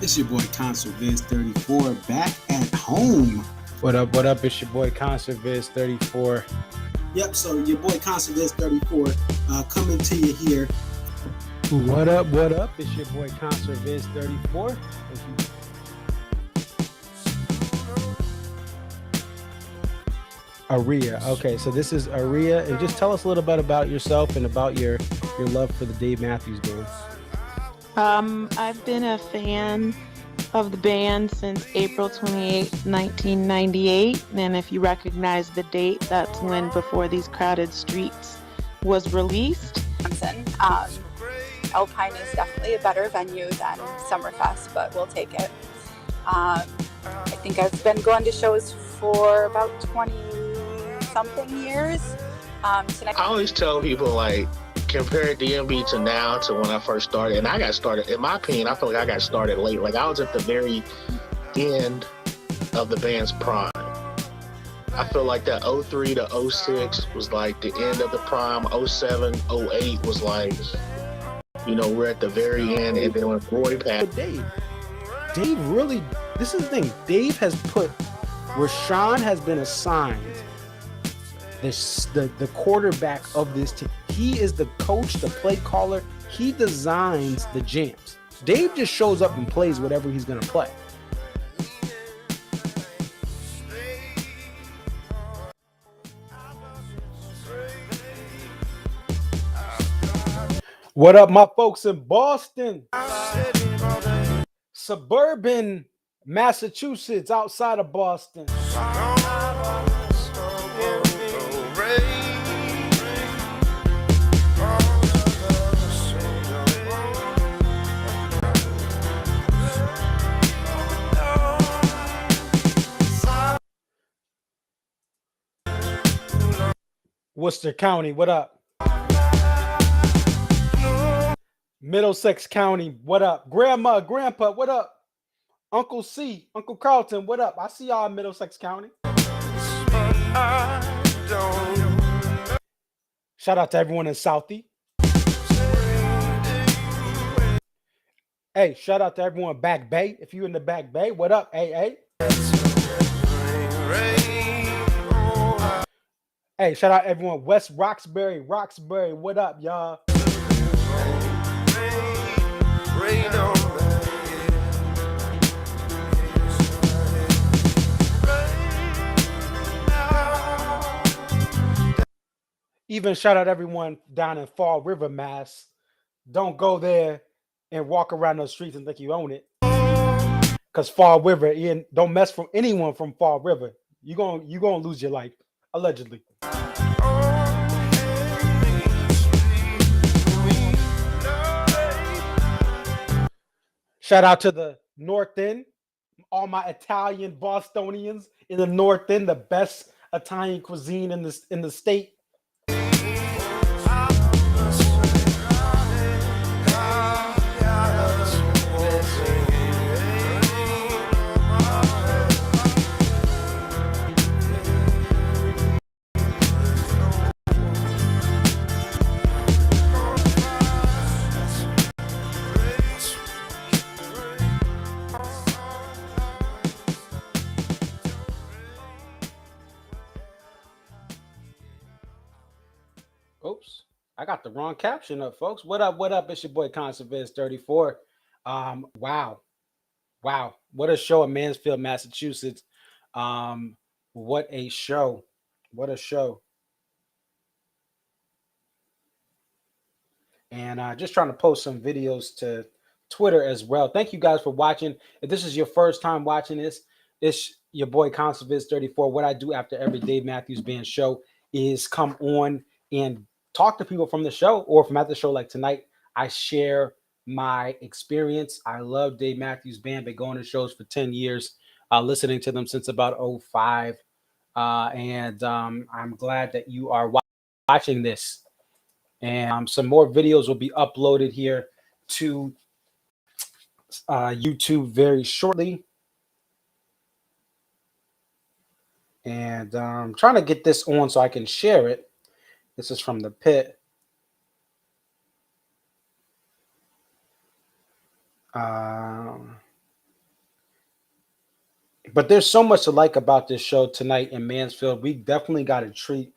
It's your boy Concert Viz 34 back at home. What up? What up? It's your boy Concert Viz 34. Yep, so your boy Concert Viz 34 coming to you here. What up? What up? It's your boy Concert Viz 34. Aria. Okay, so this is Aria, and just tell us a little bit about yourself and about your love for the Dave Matthews Band. I've been a fan of the band since April 28, 1998, and if you recognize the date, that's when Before These Crowded Streets was released. Alpine is definitely a better venue than Summerfest, but we'll take it. I think I've been going to shows for about 20-something years. I always tell people, like, compare DMB to now to when I first started. And I got started, in my opinion, I feel like I got started late. Like, I was at the very end of the band's prime. I feel like that 03 to 06 was like the end of the prime. 07, 08 was like, you know, we're at the very end. And then when Roy passed. Dave really, this is the thing. Dave has put, Rashawn has been assigned the quarterback of this team. He is the coach, the play caller. He designs the jams. Dave just shows up and plays whatever he's going to play. What up, my folks in Boston? Suburban Massachusetts, outside of Boston. Worcester County, what up? Middlesex County, what up? Grandma, Grandpa, what up? Uncle C, Uncle Carlton, what up? I see y'all in Middlesex County. Shout out to everyone in Southie. Hey, shout out to everyone Back Bay. If you're in the Back Bay, what up, AA? Hey, shout out everyone West Roxbury, what up, y'all? Even shout out everyone down in Fall River, Mass. Don't go there and walk around those streets and think you own it. Because Fall River, Ian, don't mess from anyone from Fall River. You're gonna lose your life, allegedly. Shout out to the North End, all my Italian Bostonians in the North End, the best Italian cuisine in the state. Oops, I got the wrong caption up, folks. What up? What up? It's your boy Concert Viz 34. Wow. What a show in Mansfield, Massachusetts. What a show. What a show. And just trying to post some videos to Twitter as well. Thank you guys for watching. If this is your first time watching this, it's your boy Concert Viz 34. What I do after every Dave Matthews Band show is come on and talk to people from the show or from at the show like tonight. I share my experience. I love Dave Matthews Band. Been going to shows for 10 years, listening to them since about 05. And I'm glad that you are watching this. And some more videos will be uploaded here to YouTube very shortly. And I'm trying to get this on so I can share it. This is from the pit. But there's so much to like about this show tonight in Mansfield. We definitely got a treat.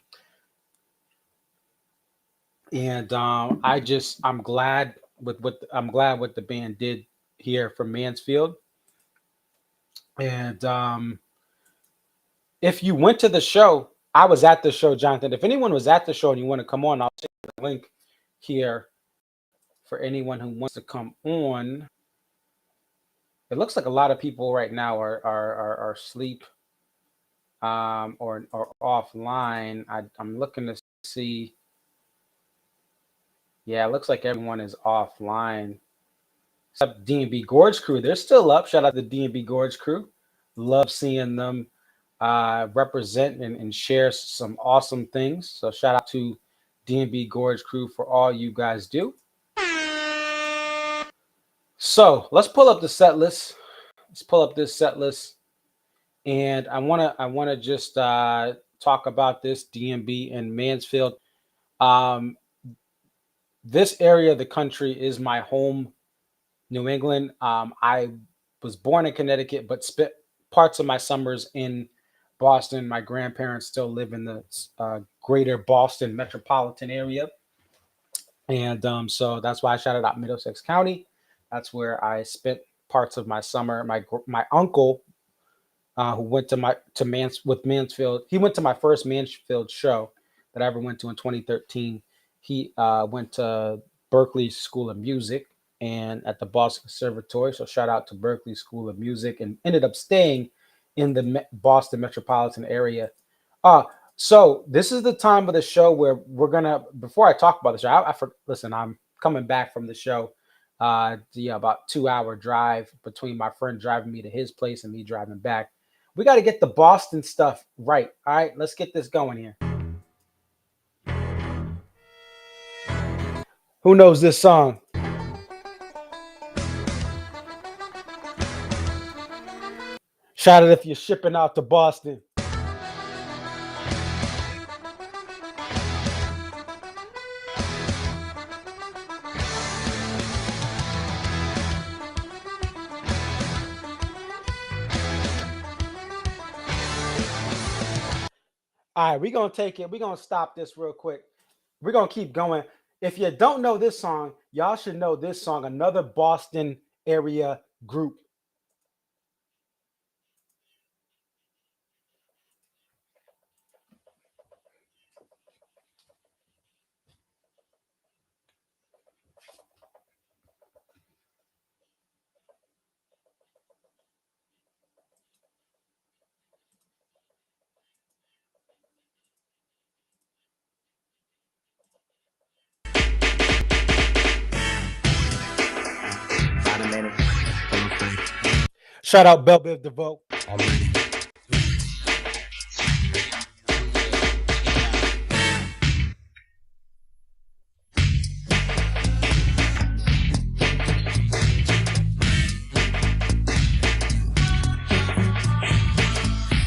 And I'm glad with what the band did here for Mansfield. And if you went to the show, I was at the show, Jonathan. If anyone was at the show and you want to come on, I'll take the link here for anyone who wants to come on. It looks like a lot of people right now are asleep or offline. I'm looking to see. Yeah, it looks like everyone is offline. Except D&B Gorge crew. They're still up. Shout out to D&B Gorge crew. Love seeing them represent and share some awesome things. So shout out to D&B Gorge crew for all you guys do. So let's pull up the set list. Let's pull up this set list. And I wanna just talk about this D&B and Mansfield. This area of the country is my home, New England. I was born in Connecticut, but spent parts of my summers in Boston. My grandparents still live in the greater Boston metropolitan area. And so that's why I shouted out Middlesex County. That's where I spent parts of my summer. My uncle, who went to Mansfield, he went to my first Mansfield show that I ever went to in 2013. He went to Berklee School of Music and at the Boston Conservatory. So shout out to Berklee School of Music, and ended up staying in the Boston metropolitan area. So this is the time of the show where we're gonna. Before I talk about the show, listen. I'm coming back from the show. About 2-hour drive between my friend driving me to his place and me driving back. We got to get the Boston stuff right. All right, let's get this going here. Who knows this song? Shout out if you're shipping out to Boston. All right, we're going to take it. We're going to stop this real quick. We're going to keep going. If you don't know this song, y'all should know this song, another Boston area group. Shout out Belle Biv DeVoe. All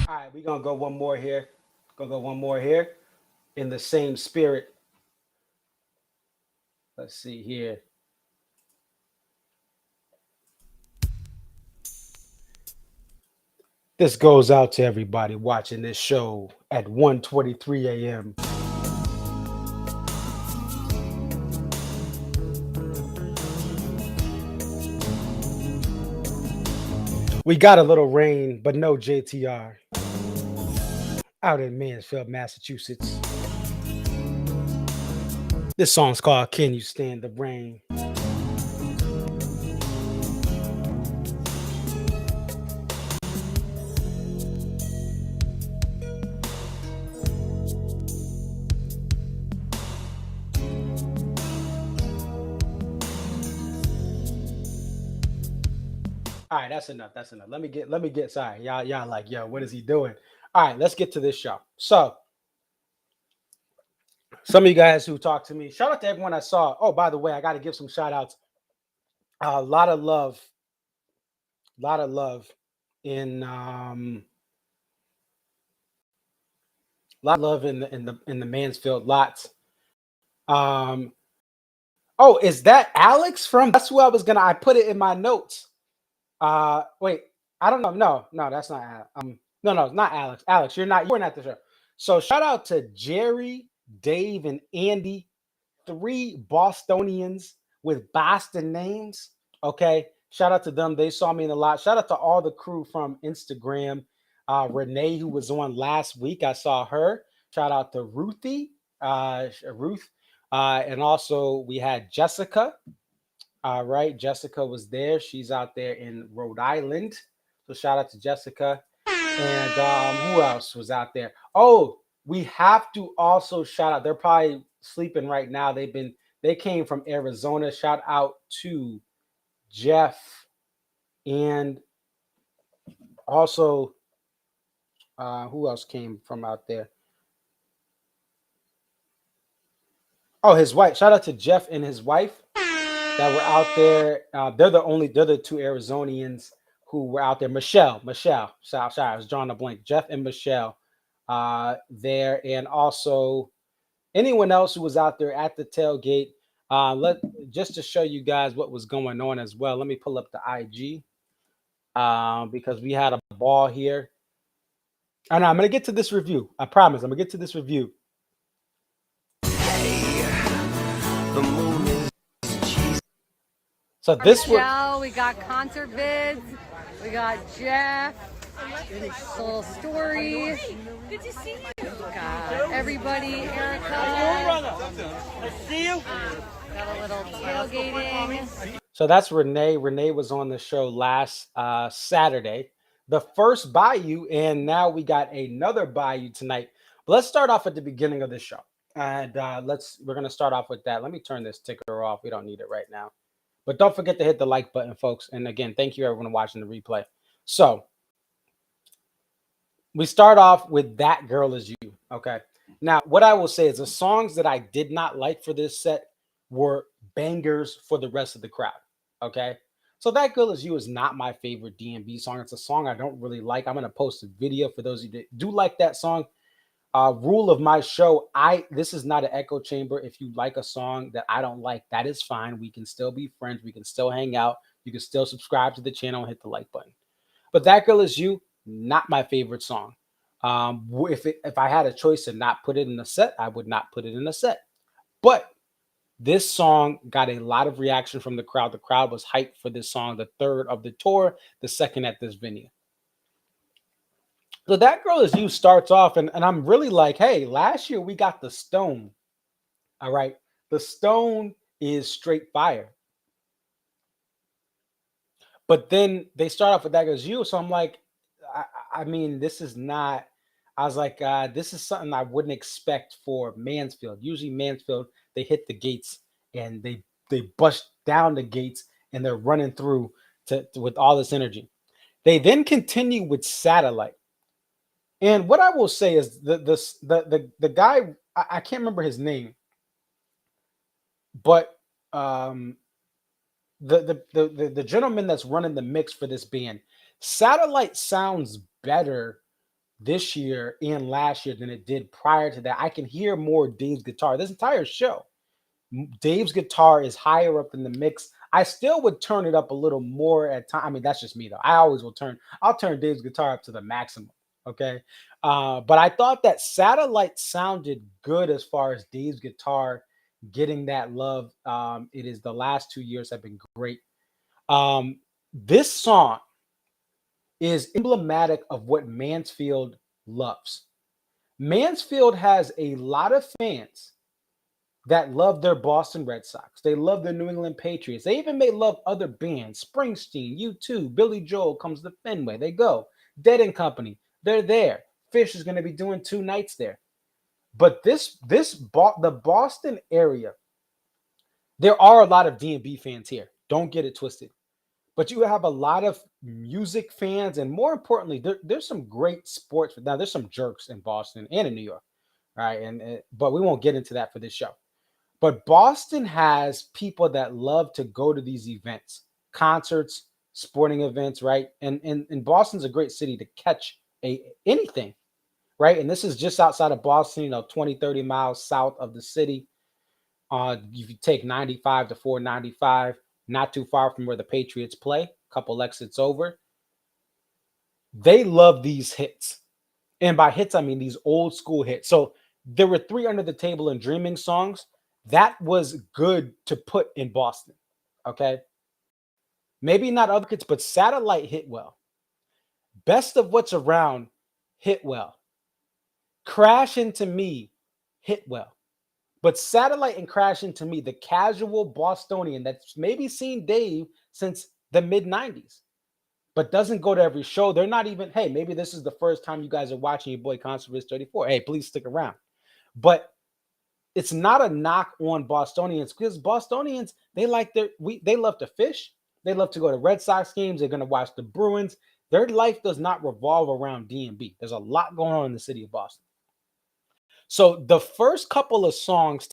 right, we're gonna go one more here. In the same spirit. Let's see here. This goes out to everybody watching this show at 1:23 a.m. We got a little rain, but no JTR. Out in Mansfield, Massachusetts. This song's called Can You Stand the Rain? All right, that's enough. Let me get sorry. Y'all like, yo, what is he doing? All right, let's get to this show. So some of you guys who talked to me, shout out to everyone I saw. Oh, by the way, I got to give some shout outs. A lot of love in the Mansfield lots. Oh, is that Alex from? That's who I put it in my notes. Wait, I don't know. No, that's not no, it's not Alex. Alex, you weren't at the show. So shout out to Jerry, Dave, and Andy, 3 Bostonians with Boston names. Okay. Shout out to them. They saw me in a lot. Shout out to all the crew from Instagram. Renee, who was on last week, I saw her. Shout out to Ruthie, Ruth. And also we had Jessica. All right. Jessica was there. She's out there in Rhode Island. So shout out to Jessica. And who else was out there? Oh, we have to also shout out. They're probably sleeping right now. They came from Arizona. Shout out to Jeff and also who else came from out there? Oh, his wife. Shout out to Jeff and his wife that were out there. They're the 2 Arizonians who were out there. Michelle. Sorry, I was drawing a blank. Jeff and Michelle there, and also anyone else who was out there at the tailgate. Just to show you guys what was going on as well. Let me pull up the IG because we had a ball here. And I'm gonna get to this review. I promise. I'm gonna get to this review. So this was. We got concert vids. We got Jeff. Little stories. Good to see you. Got everybody. Erica. Let's see you. Got a little tailgating. So that's Renee. Renee was on the show last Saturday, the first Bayou, and now we got another Bayou tonight. But let's start off at the beginning of the show, and we're gonna start off with that. Let me turn this ticker off. We don't need it right now, but don't forget to hit the like button, folks. And again, thank you everyone watching the replay. So we start off with That Girl Is You. Okay. Now, what I will say is the songs that I did not like for this set were bangers for the rest of the crowd. Okay. So That Girl Is You is not my favorite DMB song. It's a song I don't really like. I'm going to post a video for those of you that do like that song. Rule of my show, this is not an echo chamber. If you like a song that I don't like, that is fine. We can still be friends. We can still hang out. You can still subscribe to the channel and hit the like button. But That Girl Is You, not my favorite song. If I had a choice to not put it in a set, I would not put it in a set. But this song got a lot of reaction from the crowd. The crowd was hyped for this song, the 3rd of the tour, the 2nd at this venue. So That Girl Is You starts off, and I'm really like, hey, last year we got the Stone. All right. The Stone is straight fire. But then they start off with That Girl Is You. So I'm like, I mean, this is not, I was like, this is something I wouldn't expect for Mansfield. Usually Mansfield, they hit the gates and they bust down the gates and they're running through with all this energy. They then continue with Satellite. And what I will say is the guy, I can't remember his name, but the gentleman that's running the mix for this band, Satellite sounds better this year and last year than it did prior to that. I can hear more Dave's guitar. This entire show, Dave's guitar is higher up in the mix. I still would turn it up a little more at time. I mean, that's just me though. I'll turn Dave's guitar up to the maximum. Okay. But I thought that Satellite sounded good as far as Dave's guitar getting that love. It is the last 2 years have been great. This song is emblematic of what Mansfield loves. Mansfield has a lot of fans that love their Boston Red Sox. They love the New England Patriots. They even may love other bands. Springsteen, U2, Billy Joel comes to Fenway. They go. Dead and Company, they're there. Fish is going to be doing 2 nights there. But the Boston area, there are a lot of D&B fans here. Don't get it twisted. But you have a lot of music fans, and more importantly, there's some great sports. Now, there's some jerks in Boston and in New York, right? But we won't get into that for this show. But Boston has people that love to go to these events, concerts, sporting events, right? And Boston's a great city to catch anything, right? And this is just outside of Boston, 20, 30 miles south of the city. If you take 95 to 495, not too far from where the Patriots play, a couple exits over. they love these hits. And by hits, I mean these old school hits. So there were 3 Under the Table and Dreaming songs. That was good to put in Boston. Okay. Maybe not other kids, but Satellite hit well. Best of What's Around hit well. Crash Into Me hit well. But Satellite and Crash Into Me, the casual Bostonian that's maybe seen Dave since the mid 90s, but doesn't go to every show. They're not even, hey, maybe this is the first time you guys are watching your boy Conservative 34. Hey, please stick around. But it's not a knock on Bostonians, because Bostonians, they love to fish. They love to go to Red Sox games. They're going to watch the Bruins. Their life does not revolve around D&B. There's a lot going on in the city of Boston. So the first couple of songs,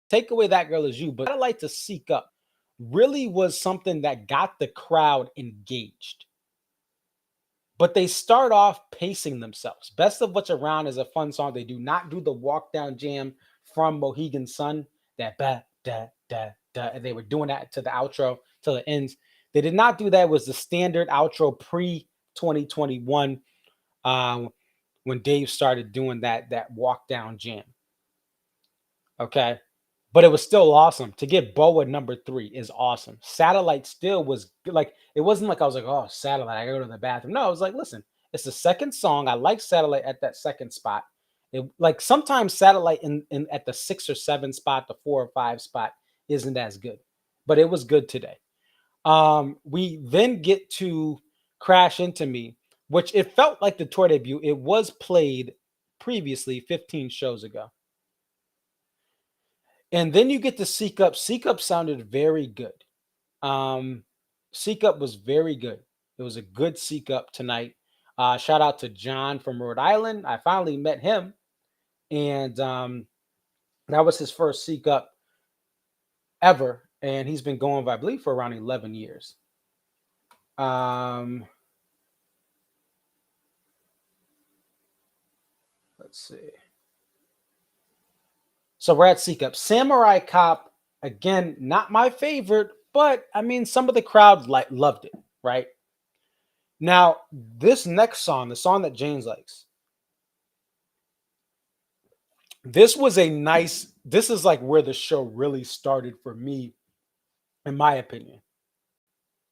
Take Away That Girl Is You, but I like to Seek Up, really was something that got the crowd engaged. But they start off pacing themselves. Best of What's Around is a fun song. They do not do the walk down jam from Mohegan Sun, that ba da da da, and they were doing that to the outro till it ends. They did not do that. It was the standard outro pre 2021 when Dave started doing that walk down jam. Okay. But it was still awesome. To get Boa number 3 is awesome. Satellite still was like, it wasn't like I was like, oh, Satellite, I gotta go to the bathroom. No, I was like, listen, it's the second song. I like Satellite at that second spot. Like sometimes Satellite in at the 6 or 7 spot, the 4 or 5 spot isn't as good, but it was good today. We then get to Crash Into Me, which it felt like the tour debut. It was played previously 15 shows ago. And then you get to Seek Up. Seek Up sounded very good. Seek Up was very good. It was a good Seek Up tonight. Shout out to John from Rhode Island. I finally met him. And that was his first Seek Up ever. And he's been going, I believe, for around 11 years. Let's see. So we're at Seek Up. Samurai Cop, again, not my favorite, but I mean, some of the crowd loved it, right? Now, this next song, the song that James likes, this is like where the show really started for me, in my opinion.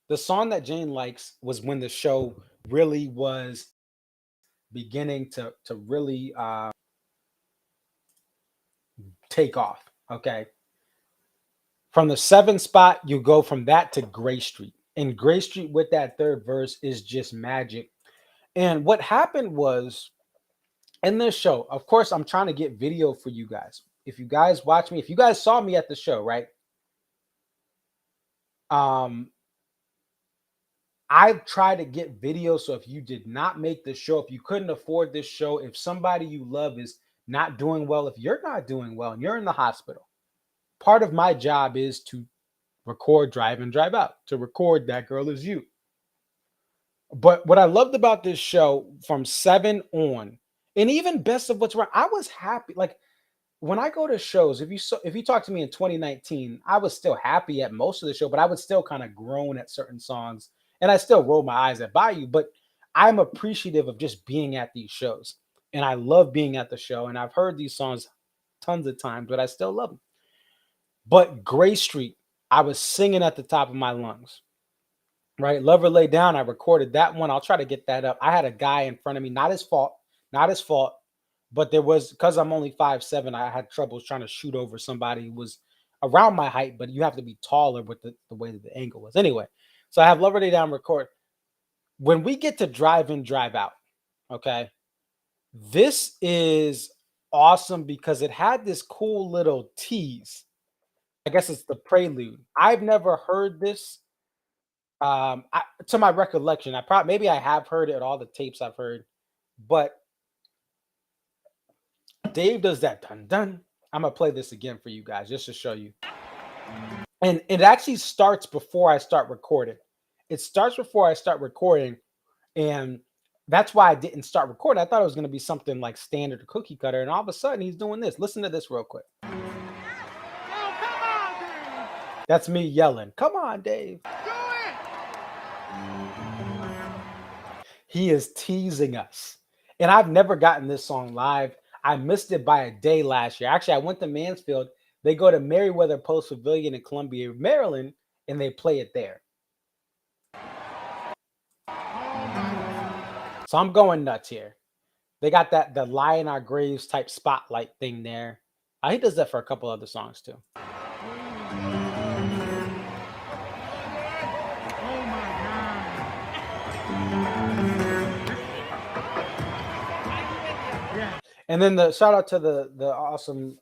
The song that Jane likes was when the show really was beginning to really take off. Okay. From the 7 spot, you go from that to Gray Street. And Gray Street with that third verse is just magic. And what happened was in this show, of course, I'm trying to get video for you guys. If you guys watch me, if you guys saw me at the show, right? I've tried to get video. So if you did not make the show, if you couldn't afford this show, if somebody you love is not doing well, if you're not doing well and you're in the hospital, part of my job is to record Drive In, Drive Out, to record That Girl Is You. But what I loved about this show from 7 on, and even Best of What's Around, I was happy. Like when I go to shows, if you talk to me in 2019, I was still happy at most of the show, but I would still kind of groan at certain songs, and I still roll my eyes at Bayou. But I'm appreciative of just being at these shows, and I love being at the show. And I've heard these songs tons of times, but I still love them. But Gray Street, I was singing at the top of my lungs. Right, Lover Lay Down. I recorded that one. I'll try to get that up. I had a guy in front of me, not his fault, but there was, because I'm only 5'7", I had troubles trying to shoot over somebody who was around my height, but you have to be taller with the way that the angle was. Anyway, so I have Lover Lay Down record. When we get to Drive In, Drive Out, okay, this is awesome because it had this cool little tease. I guess it's the prelude. I've never heard this. To my recollection, maybe I have heard it at all the tapes I've heard, but Dave does that dun dun. I'm gonna play this again for you guys just to show you. And it actually starts before I start recording. It starts before I start recording, and that's why I didn't start recording. I thought it was gonna be something like standard cookie cutter, and all of a sudden he's doing this. Listen to this real quick. That's me yelling, "Come on, Dave." He is teasing us. And I've never gotten this song live. I missed it by a day last year. Actually, I went to Mansfield. They go to Merriweather Post Pavilion in Columbia, Maryland, and they play it there. So I'm going nuts here. They got the Lie in Our Graves type spotlight thing there. He does that for a couple other songs too. And then the shout out to the awesome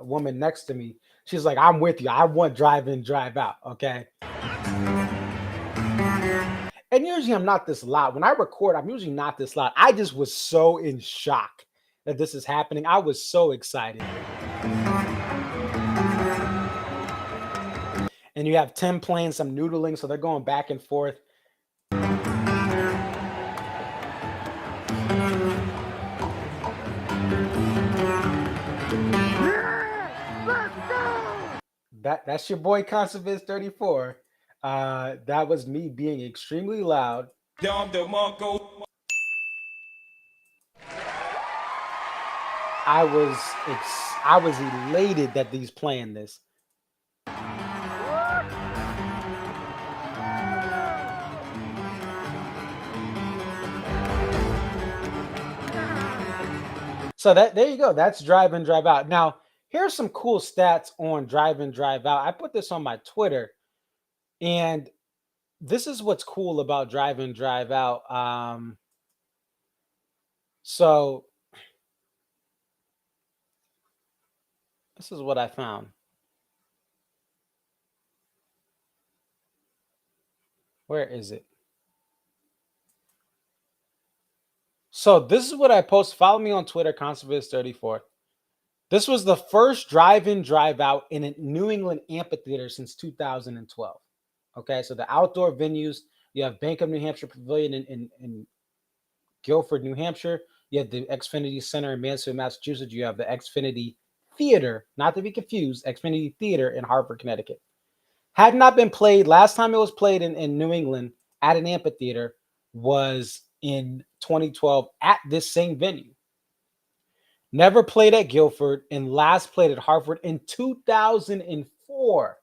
woman next to me. She's like, I'm with you. I want Drive In, Drive Out. Okay. And usually I'm not this loud. When I record, I'm usually not this loud. I just was so in shock that this is happening. I was so excited. And you have Tim playing some noodling, so they're going back and forth. That's your boy Conserviz 34. That was me being extremely loud. I was elated that he's playing this. So there you go. That's Drive In, Drive Out. Now, here's some cool stats on Drive In, Drive Out. I put this on my Twitter, and this is what's cool about Drive In, Drive Out. So this is what I found. Where is it? So this is what I post. Follow me on Twitter, Conserviz34. This was the first Drive In, Drive Out in a New England amphitheater since 2012. Okay, so the outdoor venues, you have Bank of New Hampshire Pavilion in Guilford, New Hampshire. You have the Xfinity Center in Mansfield, Massachusetts. You have the Xfinity Theater, not to be confused, Xfinity Theater in Hartford, Connecticut. Had not been played. Last time it was played in New England at an amphitheater was in 2012 at this same venue. Never played at Guilford, and last played at Hartford in 2004.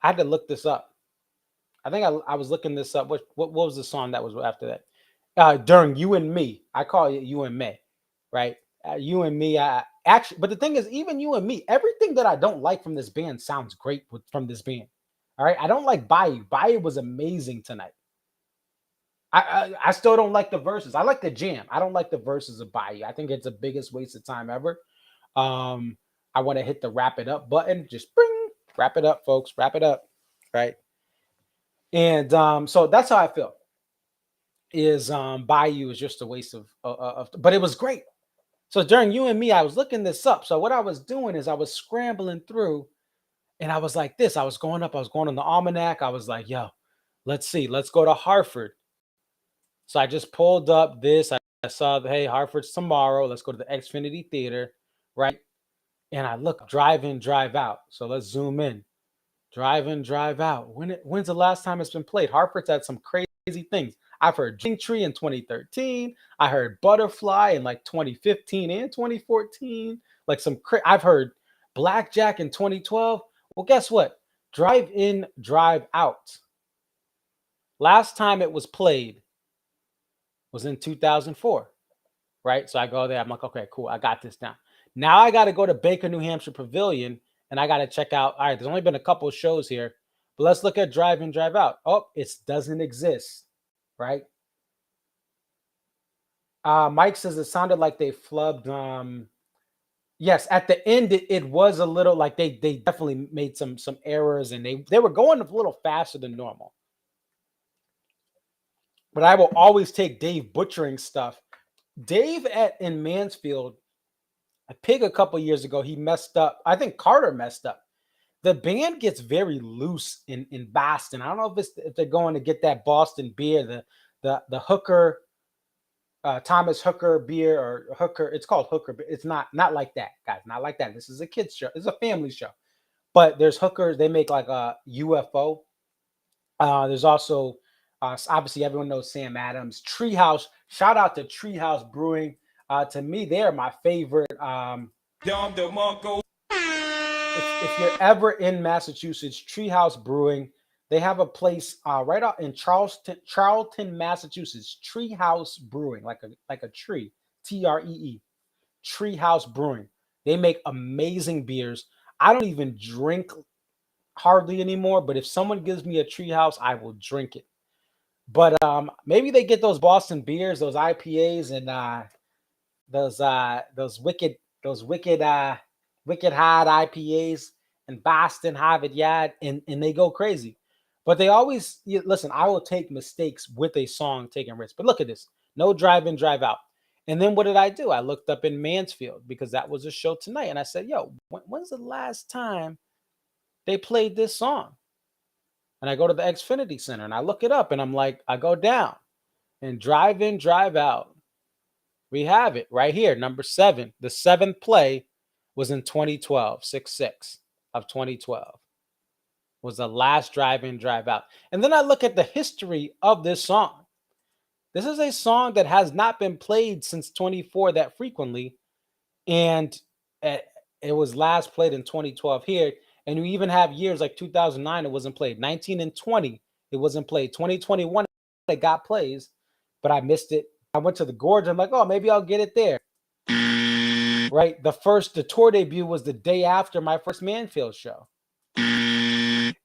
I had to look this up. I think I was looking this up. What was the song that was after that? During You and Me. I call it You and Me, right? You and Me. Actually, but the thing is, even You and Me, everything that I don't like from this band sounds great from this band. All right. I don't like Bayou. Bayou was amazing tonight. I still don't like the verses. I like the jam. I don't like the verses of Bayou. I think it's the biggest waste of time ever. I want to hit the wrap it up button. Just wrap it up, folks. Wrap it up. Right. And so that's how I feel. Is Bayou is just a waste of but it was great. So during You and Me, I was looking this up. So what I was doing is I was scrambling through, and I was like this. I was going on the almanac. I was like, yo, let's see. Let's go to Hartford. So I just pulled up this. I saw, hey, Hartford's tomorrow. Let's go to the Xfinity Theater, right? And I look, Drive In, Drive Out. So let's zoom in. Drive In, Drive Out. When's the last time it's been played? Hartford's had some crazy things. I've heard Jing Tree in 2013. I heard Butterfly in like 2015 and 2014. Like I've heard Blackjack in 2012. Well, guess what? Drive In, Drive Out. Last time it was played was in 2004, right? So I go there. I'm like, okay, cool. I got this down. Now I got to go to Baker, New Hampshire Pavilion, and I got to check out. All right, there's only been a couple of shows here, but let's look at Drive In, Drive Out. Oh, it doesn't exist, right? Mike says it sounded like they flubbed. Yes, at the end, it was a little like they definitely made some errors, and they were going a little faster than normal. But I will always take Dave butchering stuff. Dave in Mansfield, a pig a couple years ago, he messed up. I think Carter messed up. The band gets very loose in Boston. I don't know if they're going to get that Boston beer, the Hooker, Thomas Hooker beer or Hooker. It's called Hooker, but it's not like that, guys. Not like that. This is a kids show. It's a family show. But there's Hookers. They make like a UFO. There's also Obviously, everyone knows Sam Adams. Treehouse, shout out to Treehouse Brewing. To me, they are my favorite. If you're ever in Massachusetts, Treehouse Brewing, they have a place right out in Charlton, Massachusetts. Treehouse Brewing, like a tree, Tree, Treehouse Brewing. They make amazing beers. I don't even drink hardly anymore, but if someone gives me a Treehouse, I will drink it. But maybe they get those Boston beers, those IPAs, and those wicked hard IPAs and Boston Harvard Yard, and they go crazy. But they always listen. I will take mistakes with a song, taking risks. But look at this: no drive in, drive out. And then what did I do? I looked up in Mansfield because that was a show tonight, and I said, "Yo, when's the last time they played this song?" And I go to the Xfinity Center and I look it up, and I'm like, I go down and drive in, drive out. We have it right here, number 7. The 7th play was in 2012, 6/6 of 2012 was the last drive in, drive out. And then I look at the history of this song. This is a song that has not been played since 24 that frequently. And it was last played in 2012 here. And you even have years like 2009, it wasn't played. 19 and 20, it wasn't played. 2021, it got plays, but I missed it. I went to the Gorge. I'm like, oh, maybe I'll get it there. Right? The tour debut was the day after my first Mansfield show.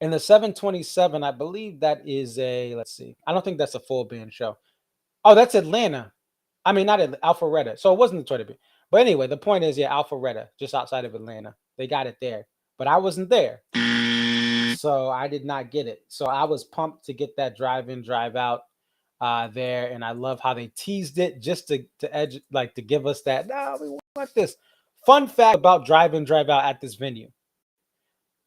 And the 727, I believe that is let's see. I don't think that's a full band show. Oh, that's Atlanta. I mean, not Alpharetta. So it wasn't the tour debut. But anyway, the point is, Alpharetta, just outside of Atlanta. They got it there. But I wasn't there. So I did not get it. So I was pumped to get that drive in, drive out there. And I love how they teased it just to edge, like to give us that. No, we want this. Fun fact about drive in, drive out at this venue.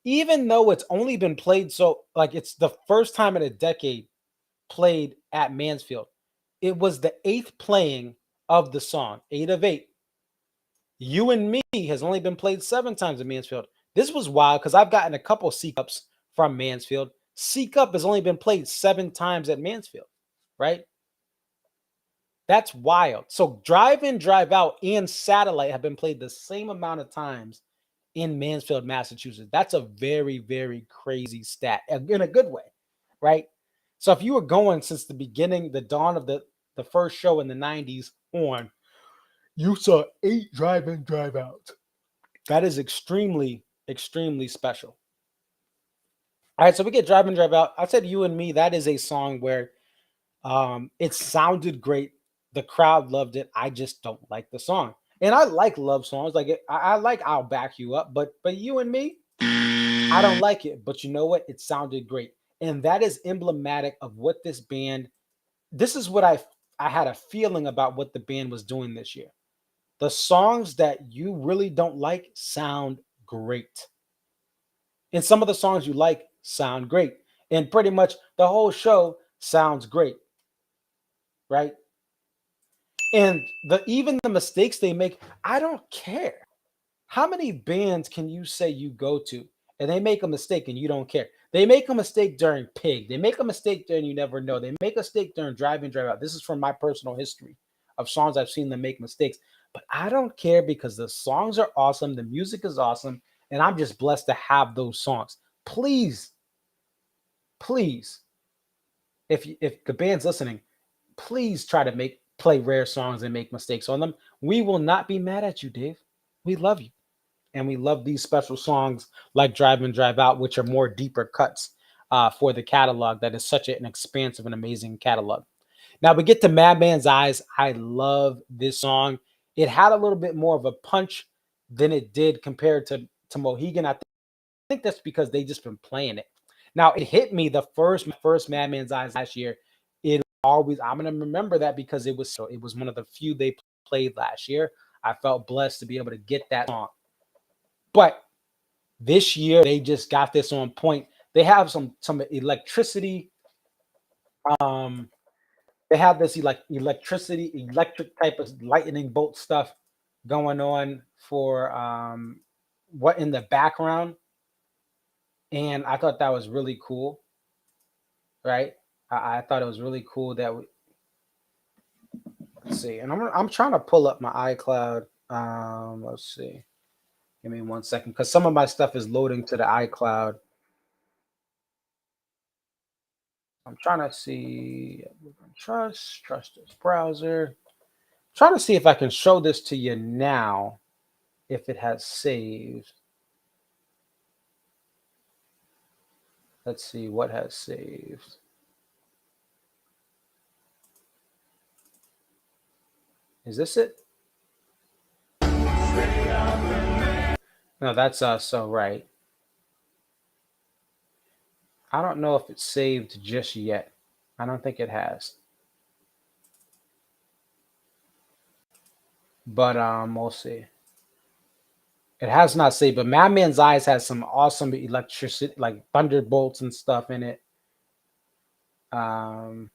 Even though it's only been played it's the first time in a decade played at Mansfield. It was the 8th playing of the song, 8 of 8. You and Me has only been played 7 times in Mansfield. This was wild because I've gotten a couple C-Cups from Mansfield. C-Cup has only been played 7 times at Mansfield, right? That's wild. So Drive In, Drive Out and Satellite have been played the same amount of times in Mansfield, Massachusetts. That's a very, very crazy stat in a good way, right? So if you were going since the beginning, the dawn of the first show in the 90s on, you saw 8 drive in, drive out. That is extremely, extremely special. All right, so we get drive in, drive out. I said You and Me, that is a song where it sounded great. The crowd loved it. I just don't like the song. And I like love songs. Like I like I'll Back You Up, but You and Me, I don't like it. But you know what? It sounded great. And that is emblematic of what this band, this is what I had a feeling about what the band was doing this year. The songs that you really don't like sound great. And some of the songs you like sound great. And pretty much the whole show sounds great. Right? And even the mistakes they make, I don't care. How many bands can you say you go to and they make a mistake and you don't care? They make a mistake during Pig. They make a mistake during You Never Know. They make a mistake during Drive In, Drive Out. This is from my personal history of songs I've seen them make mistakes. But I don't care because the songs are awesome. The music is awesome. And I'm just blessed to have those songs. Please, if the band's listening, please try to play rare songs and make mistakes on them. We will not be mad at you, Dave. We love you. And we love these special songs like Drive In, Drive Out, which are more deeper cuts for the catalog. That is such an expansive and amazing catalog. Now we get to Madman's Eyes. I love this song. It had a little bit more of a punch than it did compared to Mohegan. I think that's because they just been playing it. Now it hit me the first Madman's Eyes last year. I'm going to remember that because it was one of the few they played last year. I felt blessed to be able to get that song. But this year they just got this on point. They have some electricity. They have this electric type of lightning bolt stuff going on for what in the background. And I thought that was really cool. Right? I thought it was really cool that we. Let's see, and I'm trying to pull up my iCloud. Let's see. Give me 1 second, because some of my stuff is loading to the iCloud. I'm trying to see. Trust this browser. Trying to see if I can show this to you now, if it has saved. Let's see what has saved. Is this it? No, that's So Right. I don't know if it's saved just yet. I don't think it has. But we'll see. It has not saved, but Madman's Eyes has some awesome electricity, like thunderbolts and stuff in it. Um,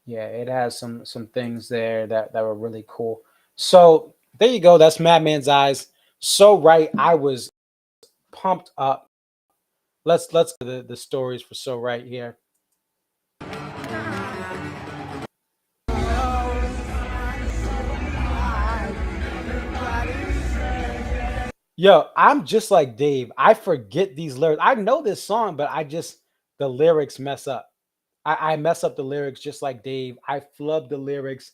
yeah, it has some things there that were really cool. So there you go. That's Madman's Eyes. So Right. I was pumped up. Let's the stories for So Right here. Yo, I'm just like Dave. I forget these lyrics. I know this song, but the lyrics mess up. I mess up the lyrics just like Dave. I flub the lyrics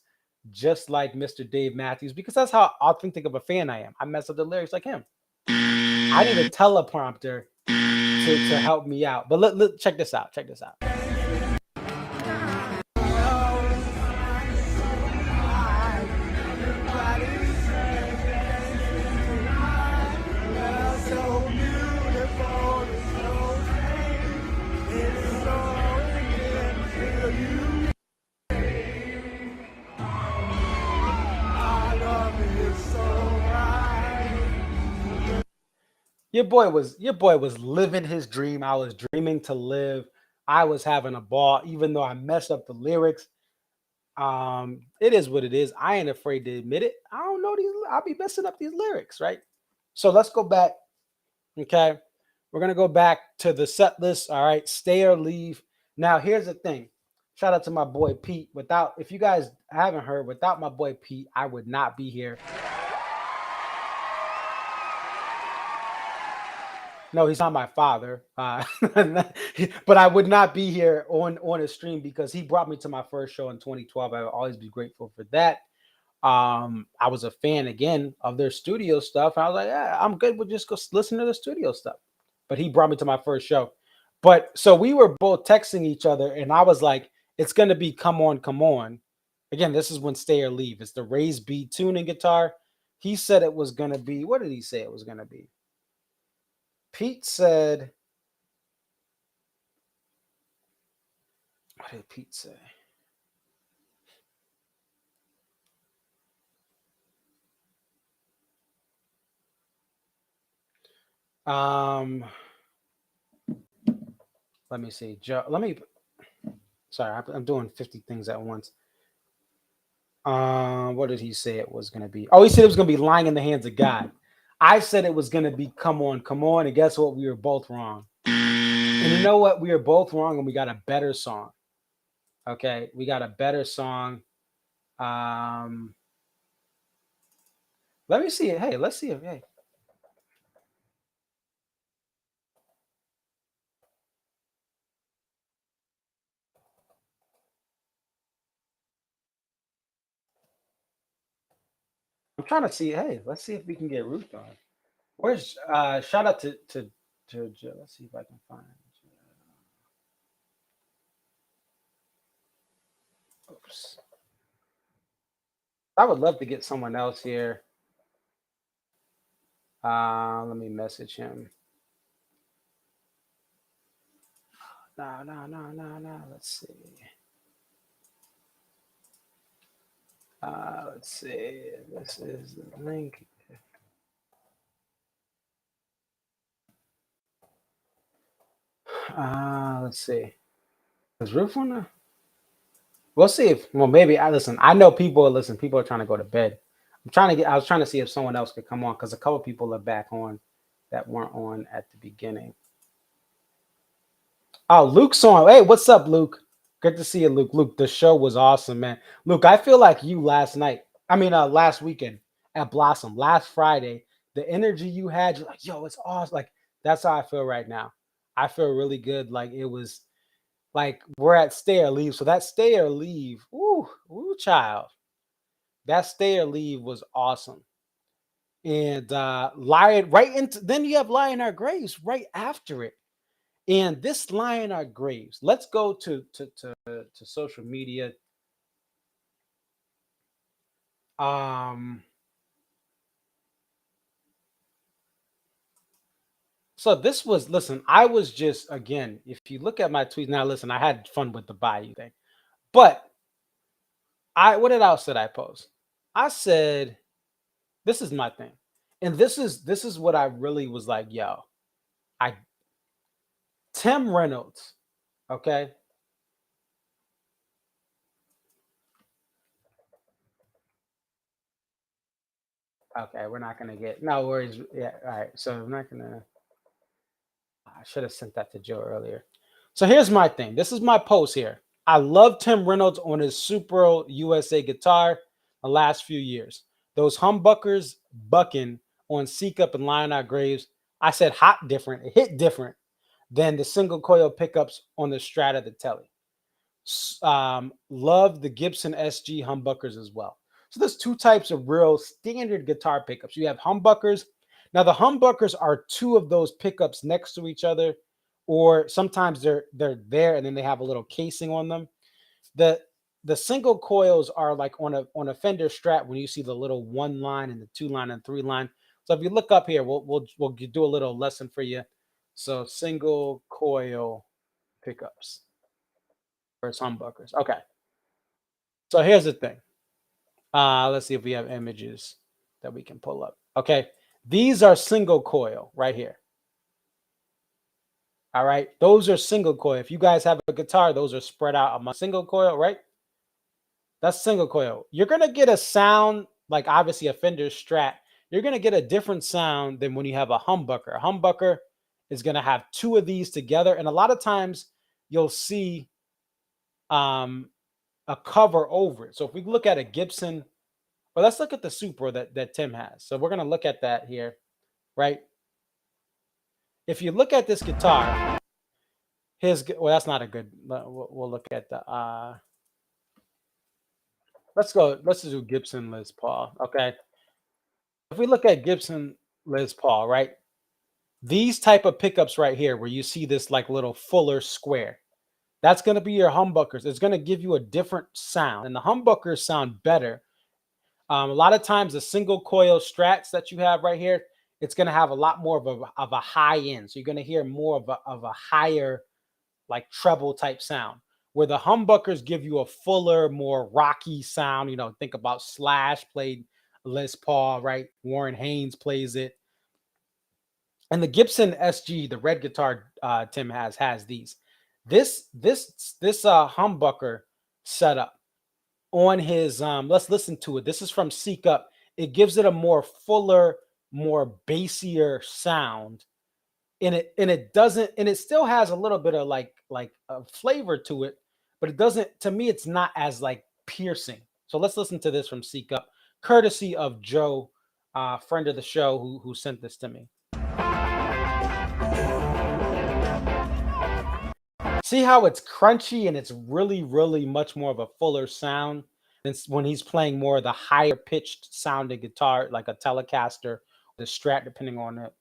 just like Mr. Dave Matthews, because that's how authentic of a fan I am. I mess up the lyrics like him. I need a teleprompter to help me out. But check this out. Check this out. Your boy was living his dream. I was dreaming to live. I was having a ball, even though I messed up the lyrics. It is what it is. I ain't afraid to admit it. I don't know these. I'll be messing up these lyrics, right? So let's go back. Okay, we're gonna go back to the set list. All right, Stay or Leave. Now here's the thing. Shout out to my boy Pete. If you guys haven't heard, without my boy Pete, I would not be here. No, he's not my father, but I would not be here on a stream because he brought me to my first show in 2012. I will always be grateful for that. I was a fan again of their studio stuff. I was like, yeah, I'm good with just go listen to the studio stuff. But he brought me to my first show. But so we were both texting each other, and I was like, it's gonna be Come On, Come On. Again, this is when Stay or Leave. It's the raised B tuning guitar. He said it was gonna be, what did he say it was gonna be? Pete said, what did Pete say? Let me see. Sorry, I'm doing 50 things at once. What did he say it was going to be? Oh, he said it was going to be Lying in the Hands of God. I said it was going to be Come On, Come On. And guess what? We were both wrong. And you know what? We were both wrong, and we got a better song. Okay, we got a better song. Let me see it. Hey, let's see it. Hey. I'm trying to see. Hey, let's see if we can get Ruth on. Where's shout out to let's see if I can find. Oops. I would love to get someone else here. Let me message him. No. Let's see. Let's see. This is the link. Let's see. Is Roof on there? We'll see if. Well, maybe I listen. I know people are listening. People are trying to go to bed. I was trying to see if someone else could come on because a couple people are back on that weren't on at the beginning. Oh, Luke's on. Hey, what's up, Luke? Good to see you, Luke. Luke, the show was awesome, man. Luke, I feel like you last weekend at Blossom, last Friday, the energy you had, you're like, yo, it's awesome. Like, that's how I feel right now. I feel really good. Like, it was like we're at stay or leave. So that stay or leave, ooh, child. That stay or leave was awesome. And Lion right into then you have Lion Our Graves right after it. And this Lion Our Graves, let's go to social media. So this was, listen, I was just, again, if you look at my tweets now, listen, I had fun with the Bayou thing, but what else did I post? I said, this is my thing. And this is what I really was like, yo, Tim Reynolds, okay? Okay, we're not gonna get no worries. Yeah, all right. So I'm not gonna. I should have sent that to Joe earlier. So here's my thing. This is my post here. I love Tim Reynolds on his Super USA guitar the last few years. Those humbuckers bucking on Seek Up and Lion Our Graves. I said hot different. It hit different than the single coil pickups on the Strat of the Telly. Love the Gibson SG humbuckers as well. So there's two types of real standard guitar pickups. You have humbuckers. Now the humbuckers are two of those pickups next to each other, or sometimes they're there and then they have a little casing on them. The single coils are like on a Fender Strat when you see the little 1 line and the 2 line and 3 line. So if you look up here, we'll do a little lesson for you. So single coil pickups versus humbuckers. Okay. So here's the thing. Let's see if we have images that we can pull up. Okay. These are single coil right here. All right. Those are single coil. If you guys have a guitar, those are spread out among single coil, right? That's single coil. You're going to get a sound like obviously a Fender Strat. You're going to get a different sound than when you have a humbucker. A humbucker is going to have two of these together. And a lot of times you'll see a cover over it. So if we look at a Gibson, well, let's look at the Super that Tim has. So we're going to look at that here, right? If you look at this guitar, that's not a good, we'll look at the, let's do Gibson Les Paul, okay? If we look at Gibson Les Paul, right? These type of pickups right here, where you see this like little fuller square, that's going to be your humbuckers. It's going to give you a different sound, and the humbuckers sound better. A lot of times the single coil Strats that you have right here, it's going to have a lot more of a high end. So you're going to hear more of a higher like treble type sound, where the humbuckers give you a fuller, more rocky sound. You know, think about Slash played Les Paul, right? Warren Haynes plays it. And the Gibson SG, the red guitar Tim has these. This humbucker setup on his let's listen to it. This is from Seek Up. It gives it a more fuller, more bassier sound. And it still has a little bit of like a flavor to it, but it doesn't, to me, it's not as like piercing. So let's listen to this from Seek Up, courtesy of Joe, friend of the show who sent this to me. See how it's crunchy and it's really, really much more of a fuller sound than when he's playing more of the higher pitched sounding guitar, like a Telecaster, the Strat, depending on it.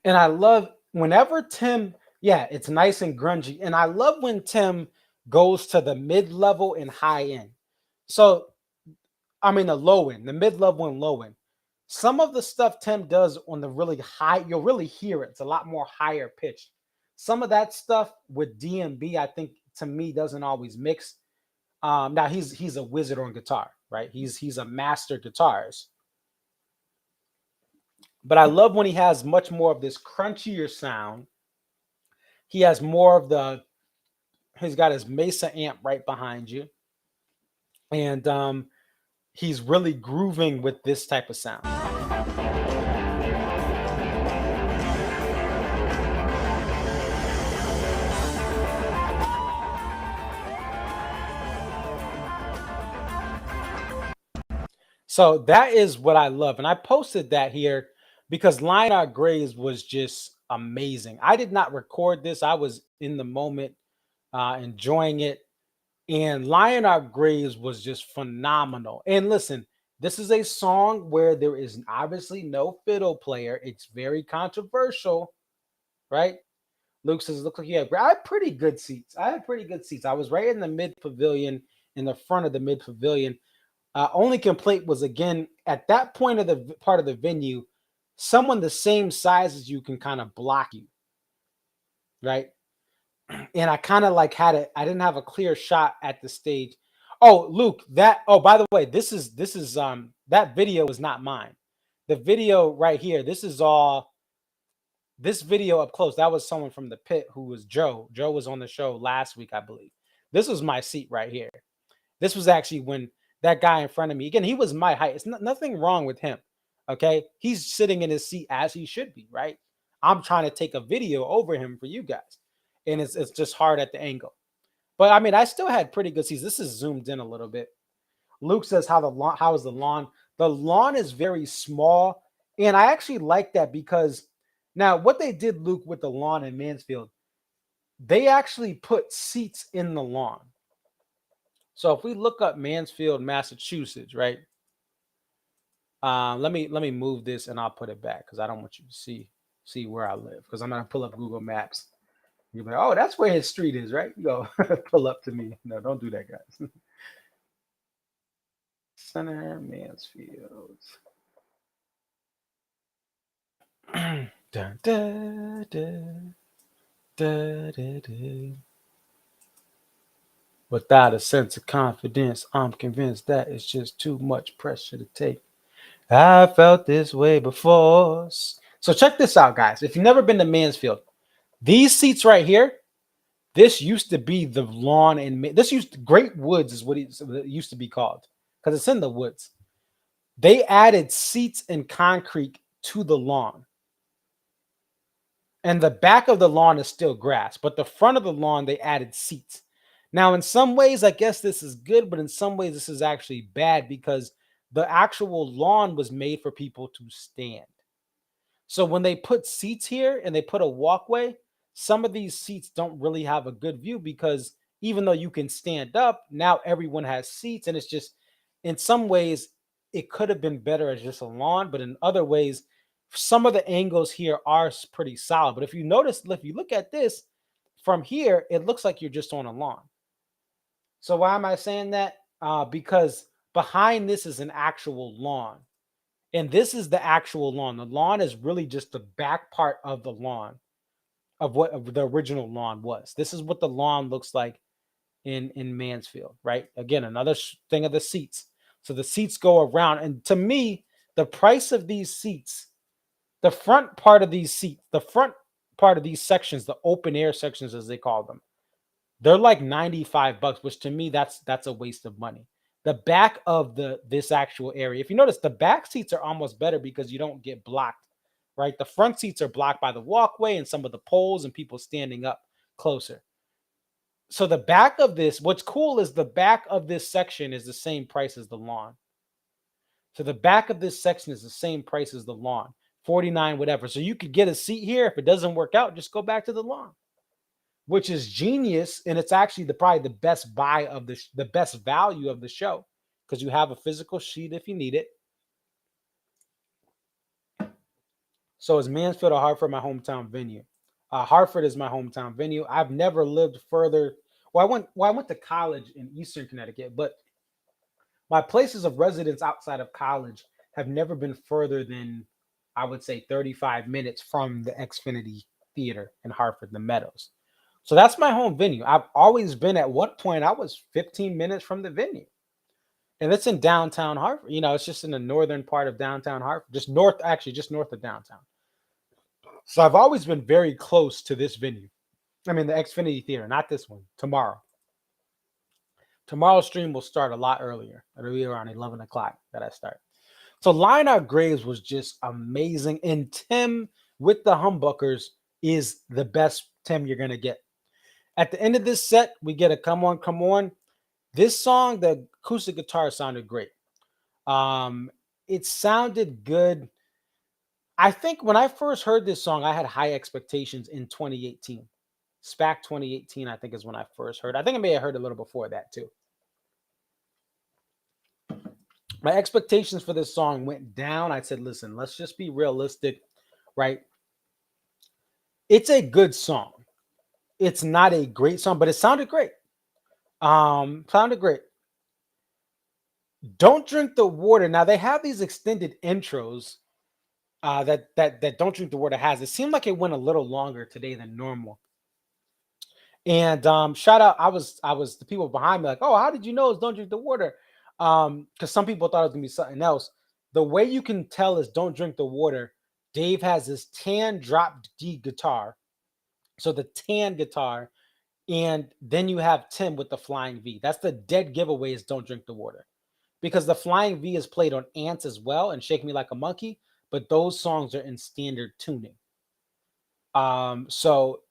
And I love whenever Tim, yeah, it's nice and grungy. And I love when Tim goes to the mid-level and high end. So, I mean, the low end, the mid-level and low end. Some of the stuff Tim does on the really high, you'll really hear it. It's a lot more higher pitched. Some of that stuff with DMB, I think, to me, doesn't always mix. Now he's a wizard on guitar, right? He's a master guitarist. But I love when he has much more of this crunchier sound. He has more of he's got his Mesa amp right behind you. And he's really grooving with this type of sound. So that is what I love. And I posted that here because Lionheart Graves was just amazing. I did not record this. I was in the moment, enjoying it. And Lionheart Graves was just phenomenal. And listen, this is a song where there is obviously no fiddle player. It's very controversial, right? Luke says, look like you have, I had pretty good seats. I was right in the mid pavilion, in the front of the mid pavilion. Only complaint was, again, at that point of the part of the venue, someone the same size as you can kind of block you, right? And I kind of like had it. I didn't have a clear shot at the stage. Oh, Luke, by the way, this is that video is not mine. The video right here, this video up close, that was someone from the pit who was Joe. Joe was on the show last week, I believe. This was my seat right here. This was actually when that guy in front of me, again, he was my height. It's nothing wrong with him. Okay. He's sitting in his seat as he should be, right? I'm trying to take a video over him for you guys. And it's just hard at the angle. But I mean, I still had pretty good seats. This is zoomed in a little bit. Luke says, how is the lawn? The lawn is very small. And I actually like that because now what they did, Luke, with the lawn in Mansfield, they actually put seats in the lawn. So if we look up Mansfield, Massachusetts, right? Let me move this and I'll put it back because I don't want you to see where I live, because I'm gonna pull up Google Maps. You're like, oh, that's where his street is, right? You go pull up to me. No, don't do that, guys. Center Mansfield. Da, da, da, da, da, da. Without a sense of confidence, I'm convinced that it's just too much pressure to take. I felt this way before. So check this out, guys. If you've never been to Mansfield, these seats right here, this used to be the lawn, and Great Woods is what it used to be called because it's in the woods. They added seats and concrete to the lawn. And the back of the lawn is still grass, but the front of the lawn, they added seats. Now, in some ways, I guess this is good, but in some ways, this is actually bad because the actual lawn was made for people to stand. So when they put seats here and they put a walkway, some of these seats don't really have a good view because even though you can stand up, now everyone has seats. And it's just, in some ways, it could have been better as just a lawn, but in other ways, some of the angles here are pretty solid. But if you notice, if you look at this from here, it looks like you're just on a lawn. So why am I saying that? Because behind this is an actual lawn. And this is the actual lawn. The lawn is really just the back part of the lawn of what the original lawn was. This is what the lawn looks like in Mansfield, right? Again, another thing of the seats. So the seats go around. And to me, the price of these seats, the front part of these seats, the front part of these sections, the open air sections, as they call them, they're like $95, which to me, that's a waste of money. The back of this actual area, if you notice, the back seats are almost better because you don't get blocked, right? The front seats are blocked by the walkway and some of the poles and people standing up closer. So the back of this, what's cool is the back of this section is the same price as the lawn. So the back of this section is the same price as the lawn, $49, whatever. So you could get a seat here. If it doesn't work out, just go back to the lawn, which is genius. And it's actually probably the best buy of the best value of the show because you have a physical sheet if you need it. So is Mansfield or Hartford my hometown venue? Hartford is my hometown venue. I've never lived further. Well, I went to college in Eastern Connecticut, but my places of residence outside of college have never been further than, I would say, 35 minutes from the Xfinity Theater in Hartford, the Meadows. So that's my home venue. I've always been, at what point I was 15 minutes from the venue. And it's in downtown Hartford. You know, it's just in the northern part of downtown Hartford, just north of downtown. So I've always been very close to this venue. I mean, the Xfinity Theater, not this one, tomorrow. Tomorrow's stream will start a lot earlier. It'll be around 11 o'clock that I start. So Line Our Graves was just amazing. And Tim with the Humbuckers is the best Tim you're going to get. At the end of this set, we get a Come On, Come On. This song, the acoustic guitar sounded great. It sounded good. I think when I first heard this song, I had high expectations in 2018. SPAC 2018, I think, is when I first heard. I think I may have heard a little before that too. My expectations for this song went down. I said, listen, let's just be realistic, right? It's a good song. It's not a great song, but it sounded great. Sounded great. Don't Drink the Water. Now they have these extended intros that Don't Drink the Water has. It seemed like it went a little longer today than normal. And shout out, I was the people behind me like, oh, how did you know it's Don't Drink the Water? Because some people thought it was gonna be something else. The way you can tell is Don't Drink the Water. Dave has this tan drop D guitar. So the tan guitar, and then you have Tim with the flying V. That's the dead giveaway is Don't Drink the Water. Because the flying V is played on Ants as well and Shake Me Like a Monkey, but those songs are in standard tuning. So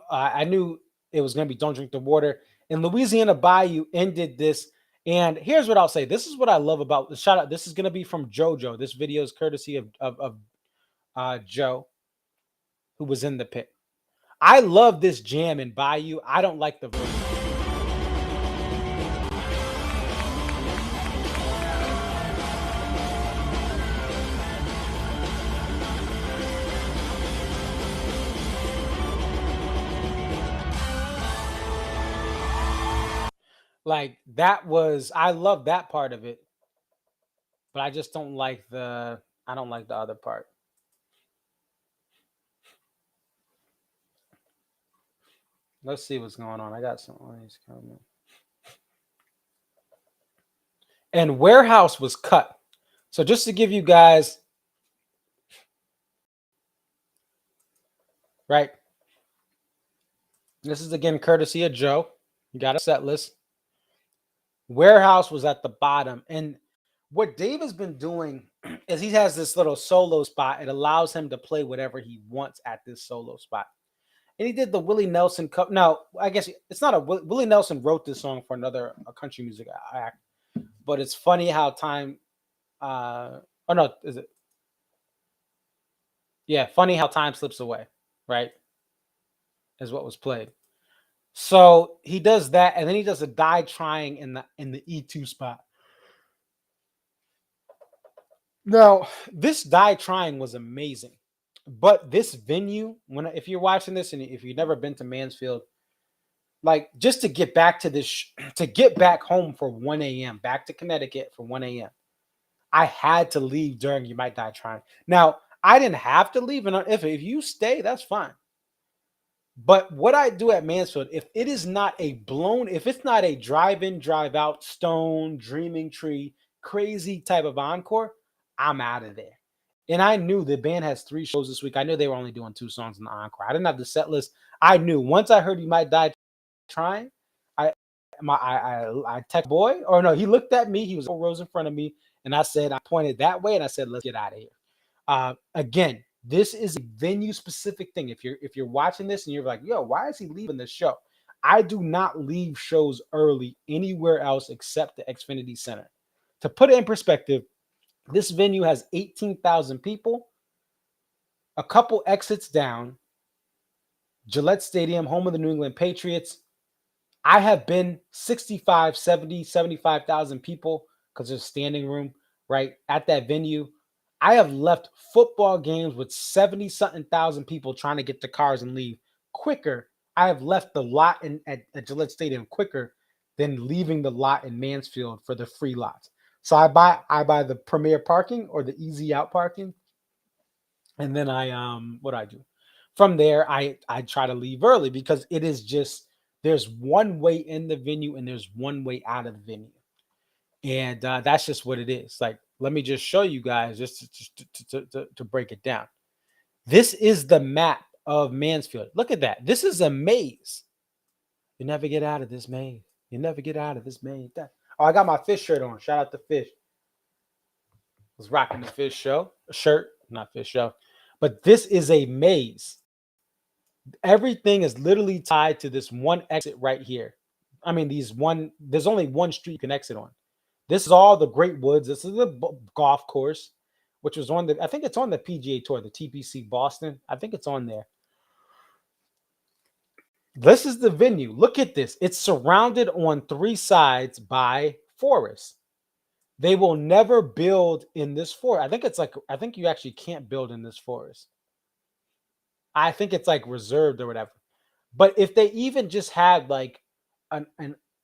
I knew it was going to be Don't Drink the Water. And Louisiana Bayou ended this. And here's what I'll say. This is what I love about the shout out. This is going to be from JoJo. This video is courtesy of Joe, who was in the pit. I love this jam in Bayou. I don't like the version. Like that was, I love that part of it, but I just don't like the other part. Let's see what's going on. I got some lines coming. And Warehouse was cut. So just to give you guys, right? This is again courtesy of Joe. You got a set list. Warehouse was at the bottom. And what Dave has been doing is he has this little solo spot. It allows him to play whatever he wants at this solo spot. And he did the Willie Nelson Cup. Now, I guess it's not a Willie Nelson wrote this song for another country music act, but it's funny how time. Oh no, is it? Yeah, funny how time slips away, right? Is what was played. So he does that, and then he does a Die Trying in the E2 spot. Now, this Die Trying was amazing. But this venue, if you're watching this and if you've never been to Mansfield, like just to get back to this, to get back home for 1 a.m., back to Connecticut for 1 a.m., I had to leave during You Might Die Trying. Now, I didn't have to leave, and if you stay, that's fine. But what I do at Mansfield, if it's not a drive-in, drive-out, Stone, Dreaming Tree, crazy type of encore, I'm out of there. And I knew the band has 3 shows this week. I knew they were only doing 2 songs in the encore. I didn't have the set list. I knew once I heard You Might Die Trying, I text boy, or no, he looked at me. He was 4 rows in front of me, and I pointed that way, and I said, "Let's get out of here." Again, this is a venue specific thing. If you're watching this and you're like, "Yo, why is he leaving the show?" I do not leave shows early anywhere else except the Xfinity Center. To put it in perspective, this venue has 18,000 people, a couple exits down, Gillette Stadium, home of the New England Patriots. I have been 65, 70, 75,000 people because there's standing room, right, at that venue. I have left football games with 70-something thousand people trying to get to cars and leave quicker. I have left the lot at Gillette Stadium quicker than leaving the lot in Mansfield for the free lots. So I buy the premier parking or the easy out parking. And then what do I do? from there, I try to leave early because it is just there's one way in the venue and there's one way out of the venue, and that's just what it is. Like, let me just show you guys to break it down. This is the map of Mansfield. Look at that. This is a maze. You never get out of this maze. You never get out of this maze. Oh, I got my fish shirt on. Shout out to Fish. Was rocking the Fish show shirt, not Fish show, but this is a maze. Everything is literally tied to this one exit right here. I mean, there's only one street you can exit on. This is all the Great Woods. This is the golf course, which was I think it's on the PGA Tour, the TPC Boston. I think it's on there. This is the venue. Look at this. It's surrounded on 3 sides by forest. They will never build in this forest. I think you actually can't build in this forest. I think it's like reserved or whatever. But if they even just had like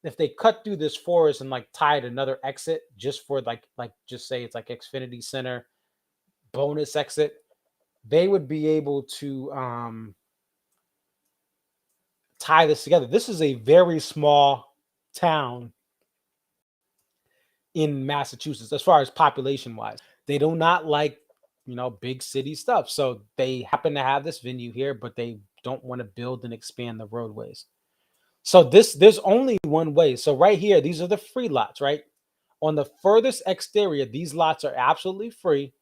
if they cut through this forest and like tied another exit just for like just say it's like Xfinity Center bonus exit, they would be able to tie this together. This is a very small town in Massachusetts as far as population wise. They do not like, big city stuff. So they happen to have this venue here, but they don't want to build and expand the roadways. So there's only one way. So right here, these are the free lots, right? On the furthest exterior, these lots are absolutely free.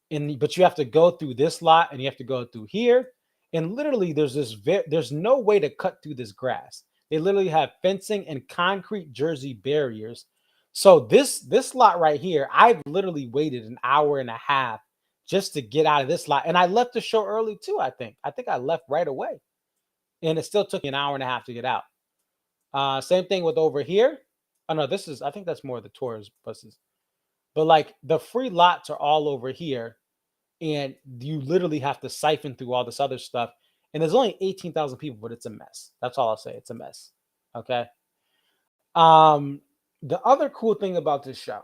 But you have to go through this lot and you have to go through here. And literally there's no way to cut through this grass. They literally have fencing and concrete jersey barriers. So this lot right here, I've literally waited an hour and a half just to get out of this lot. And I left the show early too, I think. I think I left right away. And it still took me an hour and a half to get out. Same thing with over here. Oh no, I think that's more of the tourist buses. But like the free lots are all over here. And you literally have to siphon through all this other stuff. And there's only 18,000 people, but it's a mess. That's all I'll say. It's a mess. Okay. The other cool thing about this show,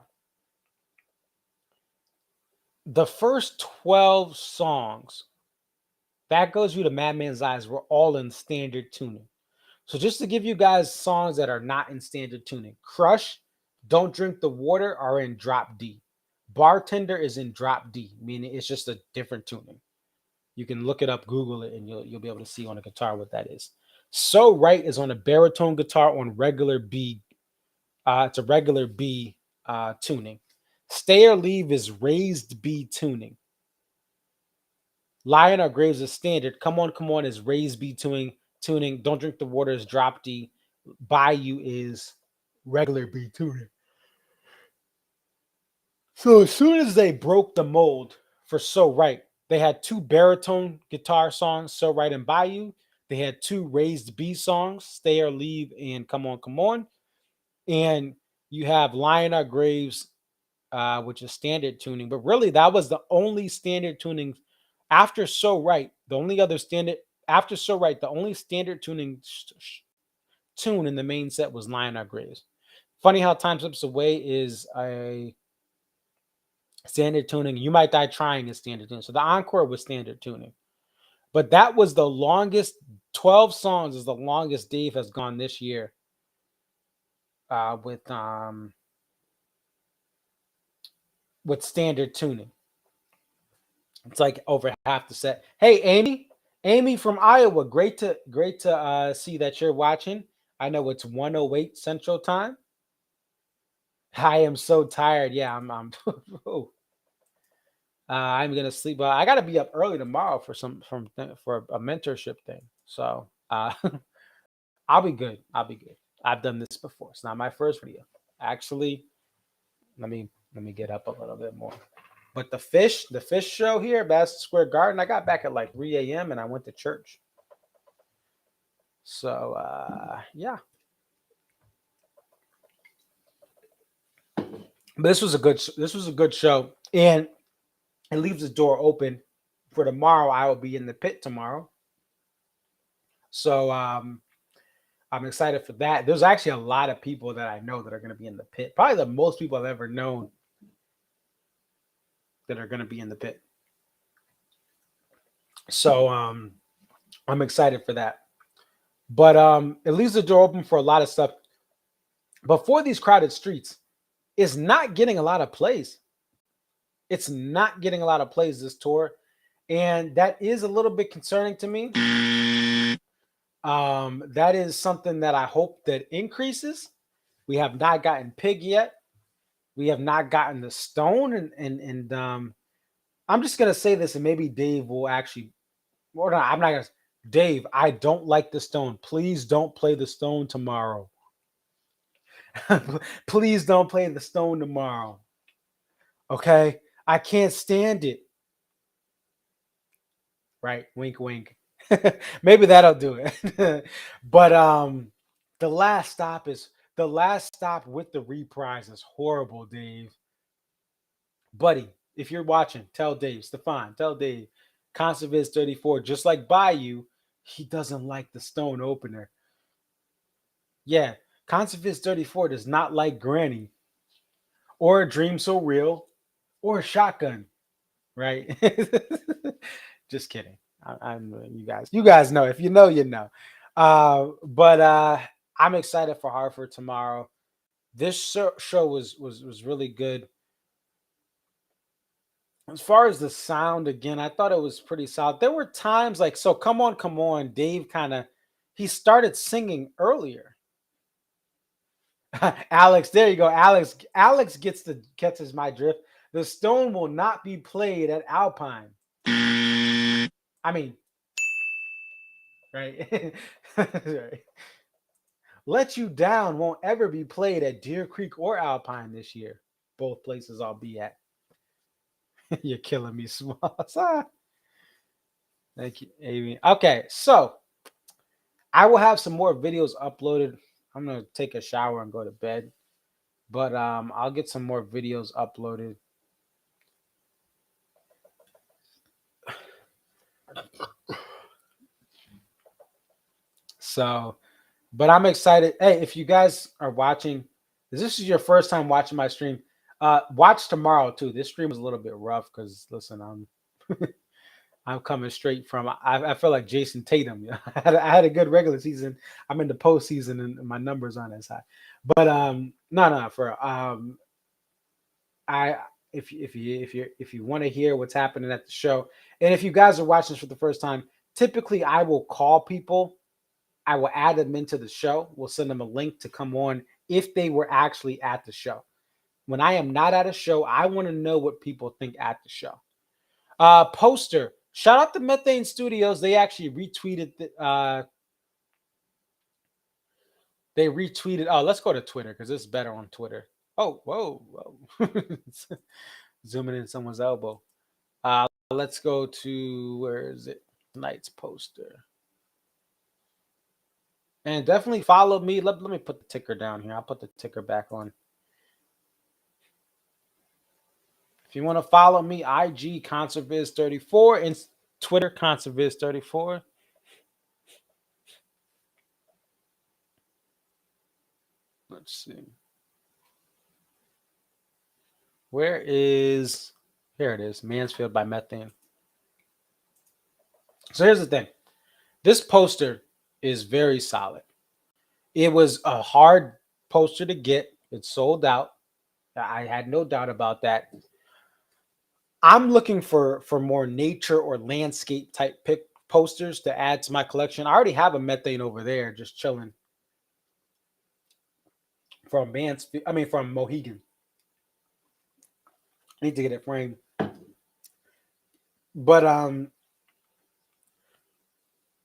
the first 12 songs, that goes you to Madman's Eyes, were all in standard tuning. So just to give you guys songs that are not in standard tuning, Crush, Don't Drink the Water are in drop D. Bartender is in drop D, meaning it's just a different tuning. You can look it up, Google it, and you'll be able to see on a guitar what that is. So Right is on a baritone guitar on regular B. It's a regular B tuning. Stay or Leave is raised B tuning. Lie in Our Graves is standard. Come On is raised B tuning. Don't Drink the Water is drop D. Bayou is regular B tuning. So as soon as they broke the mold for So Right, they had 2 baritone guitar songs, So Right and Bayou. They had 2 raised B songs, Stay or Leave and Come On. And you have Lie in Our Graves, which is standard tuning. But really, that was the only standard tuning after So Right. The only standard tuning tune in the main set was Lie in Our Graves. Funny how Time Slips Away is a standard tuning. You Might Die Trying is standard tuning. So the encore was standard tuning. But that was the longest. 12 songs is the longest Dave has gone this year. With standard tuning. It's like over half the set. Hey, Amy from Iowa. Great to see that you're watching. I know it's 1:08 Central Time. I am so tired. Yeah, I'm I'm gonna sleep. But I gotta be up early tomorrow for a mentorship thing. So I'll be good. I've done this before. It's not my first video. Actually, let me get up a little bit more. But the fish show here, Madison Square Garden, I got back at like 3 a.m. and I went to church. So yeah. But this was a good show. And it leaves the door open for tomorrow. I will be in the pit tomorrow. So I'm excited for that. There's actually a lot of people that I know that are going to be in the pit. Probably the most people I've ever known that are going to be in the pit. So I'm excited for that. But it leaves the door open for a lot of stuff. But for these crowded streets, it's not getting a lot of plays. It's not getting a lot of plays this tour. And that is a little bit concerning to me. That is something that I hope that increases. We have not gotten Pig yet. We have not gotten the Stone. And I'm just going to say this, and maybe Dave will actually, or no, I'm not going to. Dave, I don't like the Stone. Please don't play the Stone tomorrow. Please don't play the Stone tomorrow. Okay? I can't stand it. Right? Wink, wink. Maybe that'll do it. But the last stop with the reprise is horrible, Dave. Buddy, if you're watching, tell Dave. Stefan, tell Dave. Conserviz 34, just like Bayou, he doesn't like the Stone opener. Yeah, Conserviz 34 does not like Granny or a Dream So Real or a Shotgun, right? Just kidding. I'm you guys know. If you know, you know. But I'm excited for Hartford tomorrow. This show was really good. As far as the sound, again, I thought it was pretty solid. There were times like, so come on, Dave he started singing earlier. Alex, there you go. Alex catches my drift. The Stone will not be played at Alpine. I mean, right? Right. Let You Down won't ever be played at Deer Creek or Alpine this year. Both places I'll be at. You're killing me, Smalls. Thank you, Amy. Okay, so I will have some more videos uploaded. I'm gonna take a shower and go to bed, but I'll get some more videos uploaded. So, but I'm excited. Hey, if you guys are watching, if this is your first time watching my stream, watch tomorrow too. This stream was a little bit rough because listen, I'm coming straight from. I feel like Jason Tatum. I had a good regular season. I'm in the postseason and my numbers aren't as high. But no, for if you want to hear what's happening at the show, and if you guys are watching this for the first time, typically I will call people. I will add them into the show. We'll send them a link to come on if they were actually at the show. When I am not at a show, I want to know what people think at the show. Poster. Shout out to Methane Studios. They actually retweeted. They retweeted. Oh, let's go to Twitter because it's better on Twitter. Oh, whoa. Zooming in someone's elbow. Let's go to, where is it? Tonight's poster. And definitely follow me. Let me put the ticker down here. I'll put the ticker back on. If you want to follow me, IG Conserviz34 and Twitter Conserviz34. Let's see. Here it is, Mansfield by Methane. So here's the thing. This poster is very solid. It was a hard poster to get. It sold out. I had no doubt about that. I'm looking for more nature or landscape type posters to add to my collection. I already have a Methane over there just chilling from Mansfield. I mean, from Mohegan. I need to get it framed. But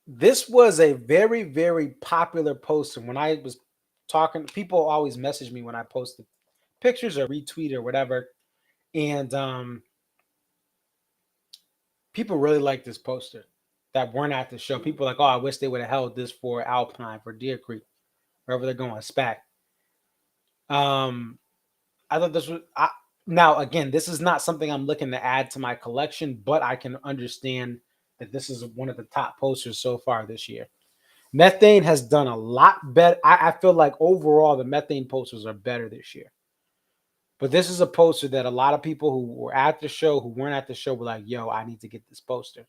this was a very, very popular poster. When I was talking, people always message me when I posted pictures or retweet or whatever. And people really like this poster that weren't at the show. People are like, oh, I wish they would have held this for Alpine, for Deer Creek, wherever they're going, SPAC. I thought this was now again, this is not something I'm looking to add to my collection, but I can understand that this is one of the top posters so far this year. Methane has done a lot better. I feel like overall the Methane posters are better this year. But this is a poster that a lot of people who were at the show, who weren't at the show, were like, yo, I need to get this poster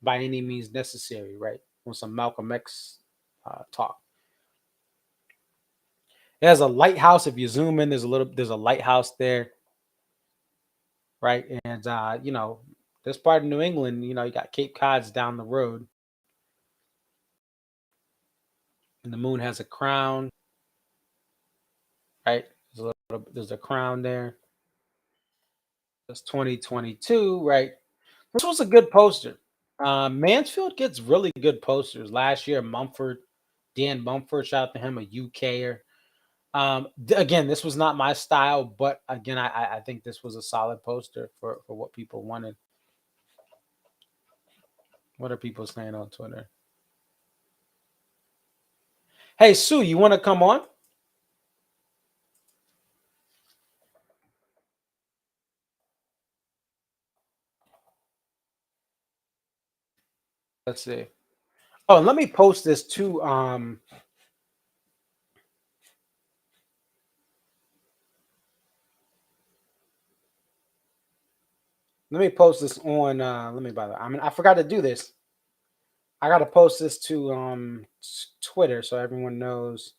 by any means necessary, right? on some Malcolm X talk. It has a lighthouse. If you zoom in, there's a lighthouse there, right? And this part of New England, you got Cape Cod's down the road, and the moon has a crown, right? There's a crown there. It's 2022, right? This was a good poster. Mansfield gets really good posters. Last year, Dan Mumford, shout out to him, a UKer. Again, this was not my style, but again, I think this was a solid poster for what people wanted. What are people saying on Twitter? Hey, Sue, you want to come on? Let's see. Oh, and let me post this too. Let me post this on. I forgot to do this. I got to post this to Twitter so everyone knows.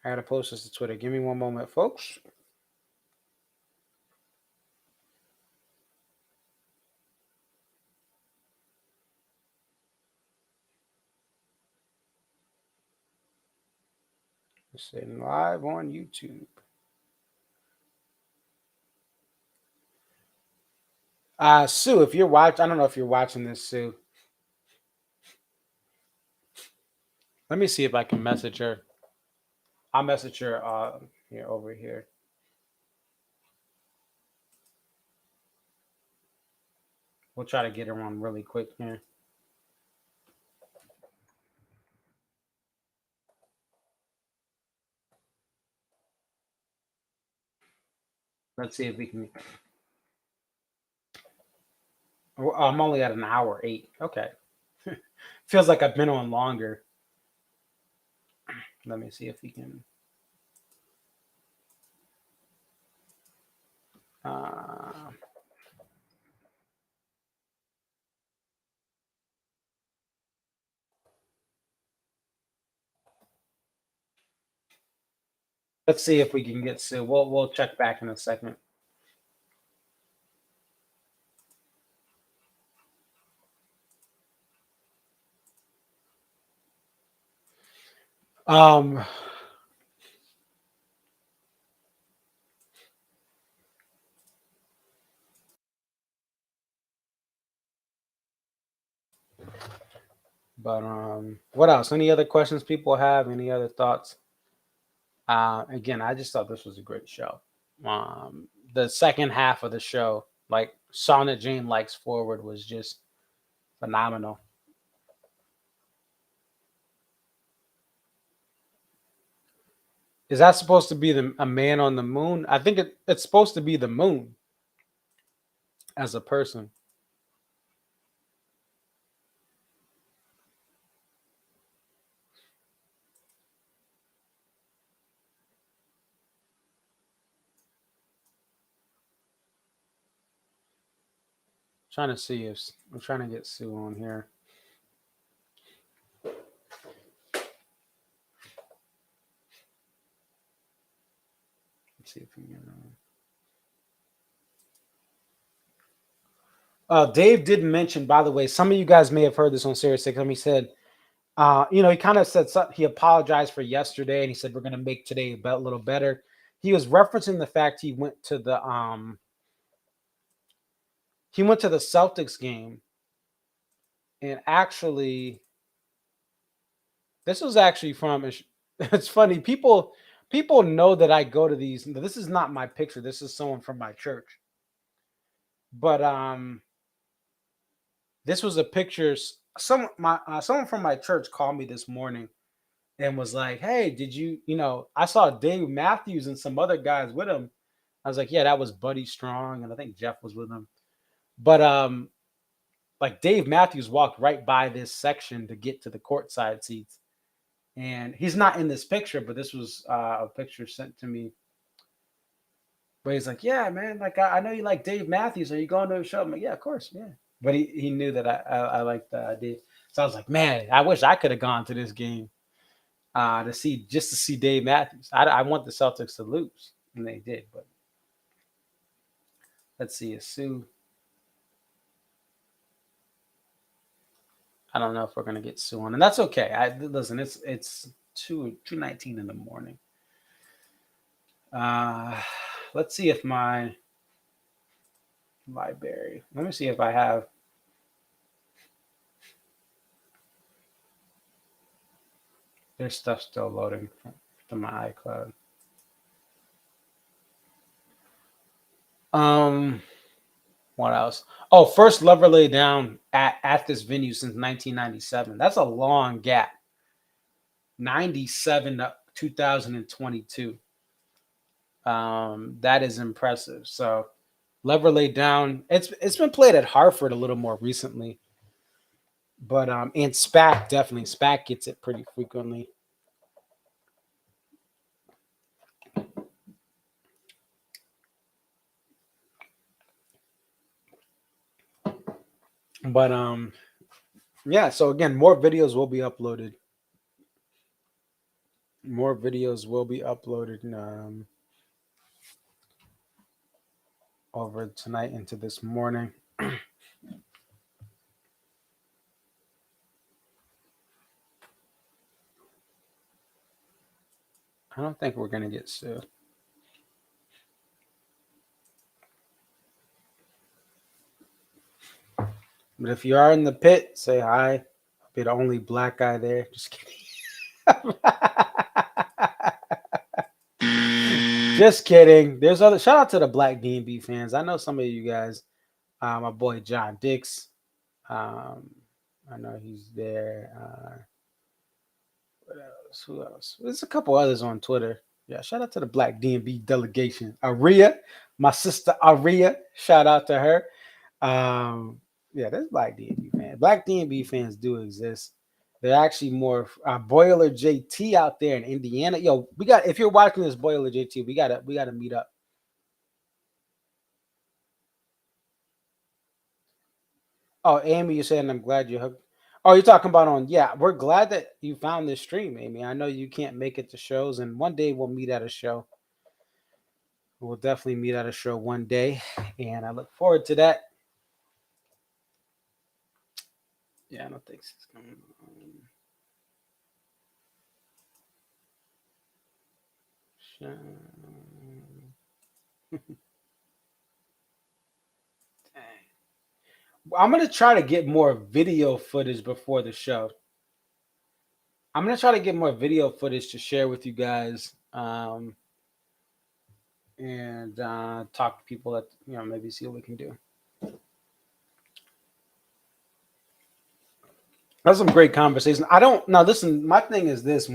I got to post this to Twitter. Give me one moment, folks. Let's see, live on YouTube. Sue, if you're watching, I don't know if you're watching this, Sue. Let me see if I can message her. I'll message her here over here. We'll try to get her on really quick here. Let's see if we can. I'm only at an hour 8. Okay. Feels like I've been on longer. Let me see if we can. Let's see if we can get Sue. We'll check back in a second. But what else? Any other questions people have? Any other thoughts? Again, I just thought this was a great show. The second half of the show, like Sonnet Jane Likes Forward, was just phenomenal. Is that supposed to be a man on the moon? I think it's supposed to be the moon as a person. Trying to see if I'm trying to get Sue on here. Let's see if we can. Dave did mention, by the way, some of you guys may have heard this on Sirius XM. He said, he kind of said he apologized for yesterday, and he said we're going to make today a little better. He was referencing the fact he went to the Celtics game, and actually, this was actually from. It's funny, people know that I go to these. This is not my picture. This is someone from my church, but this was a picture. Someone from my church called me this morning and was like, "Hey, did you? I saw Dave Matthews and some other guys with him." I was like, "Yeah, that was Buddy Strong, and I think Jeff was with him." But like Dave Matthews walked right by this section to get to the courtside seats, and he's not in this picture, but this was a picture sent to me. But he's like, "Yeah, man, like I know you like Dave Matthews. Are you going to a show?" I'm like, "Yeah, of course, yeah." But he knew that I liked the idea. So I was like, man, I wish I could have gone to this game to see Dave Matthews. I want the Celtics to lose, and they did. But let's see, Sue. I don't know if we're gonna get Sue on, and that's okay. Listen, it's 2:19 in the morning. Let's see if my library. Let me see if I have. There's stuff still loading from my iCloud. What else? Oh, first Lover Lay Down at this venue since 1997. That's a long gap. 97 to 2022. That is impressive. So Lover Lay Down. It's been played at Hartford a little more recently. But and SPAC definitely. SPAC gets it pretty frequently. But yeah, so again, more videos will be uploaded. More videos will be uploaded over tonight into this morning. I don't think we're gonna get sued. But if you are in the pit, say hi. I'll be the only black guy there. Just kidding. Just kidding. There's other shout out to the black D&B fans. I know some of you guys. My boy John Dix. I know he's there. What else? Who else? There's a couple others on Twitter. Yeah, shout out to the black D&B delegation. Aria, my sister Aria. Shout out to her. Yeah, there's black D&B fans. Black D&B fans do exist. They're actually more Boiler JT out there in Indiana. Yo, if you're watching this, Boiler JT, we gotta meet up. Oh, Amy, you're saying I'm glad you hooked. Oh, you're talking about we're glad that you found this stream, Amy. I know you can't make it to shows, and one day we'll meet at a show. We'll definitely meet at a show one day, and I look forward to that. Yeah, I don't think it's coming on. I'm going to try to get more video footage before the show. I'm going to try to get more video footage to share with you guys and talk to people that, maybe see what we can do. That's some great conversation. Listen, my thing is this.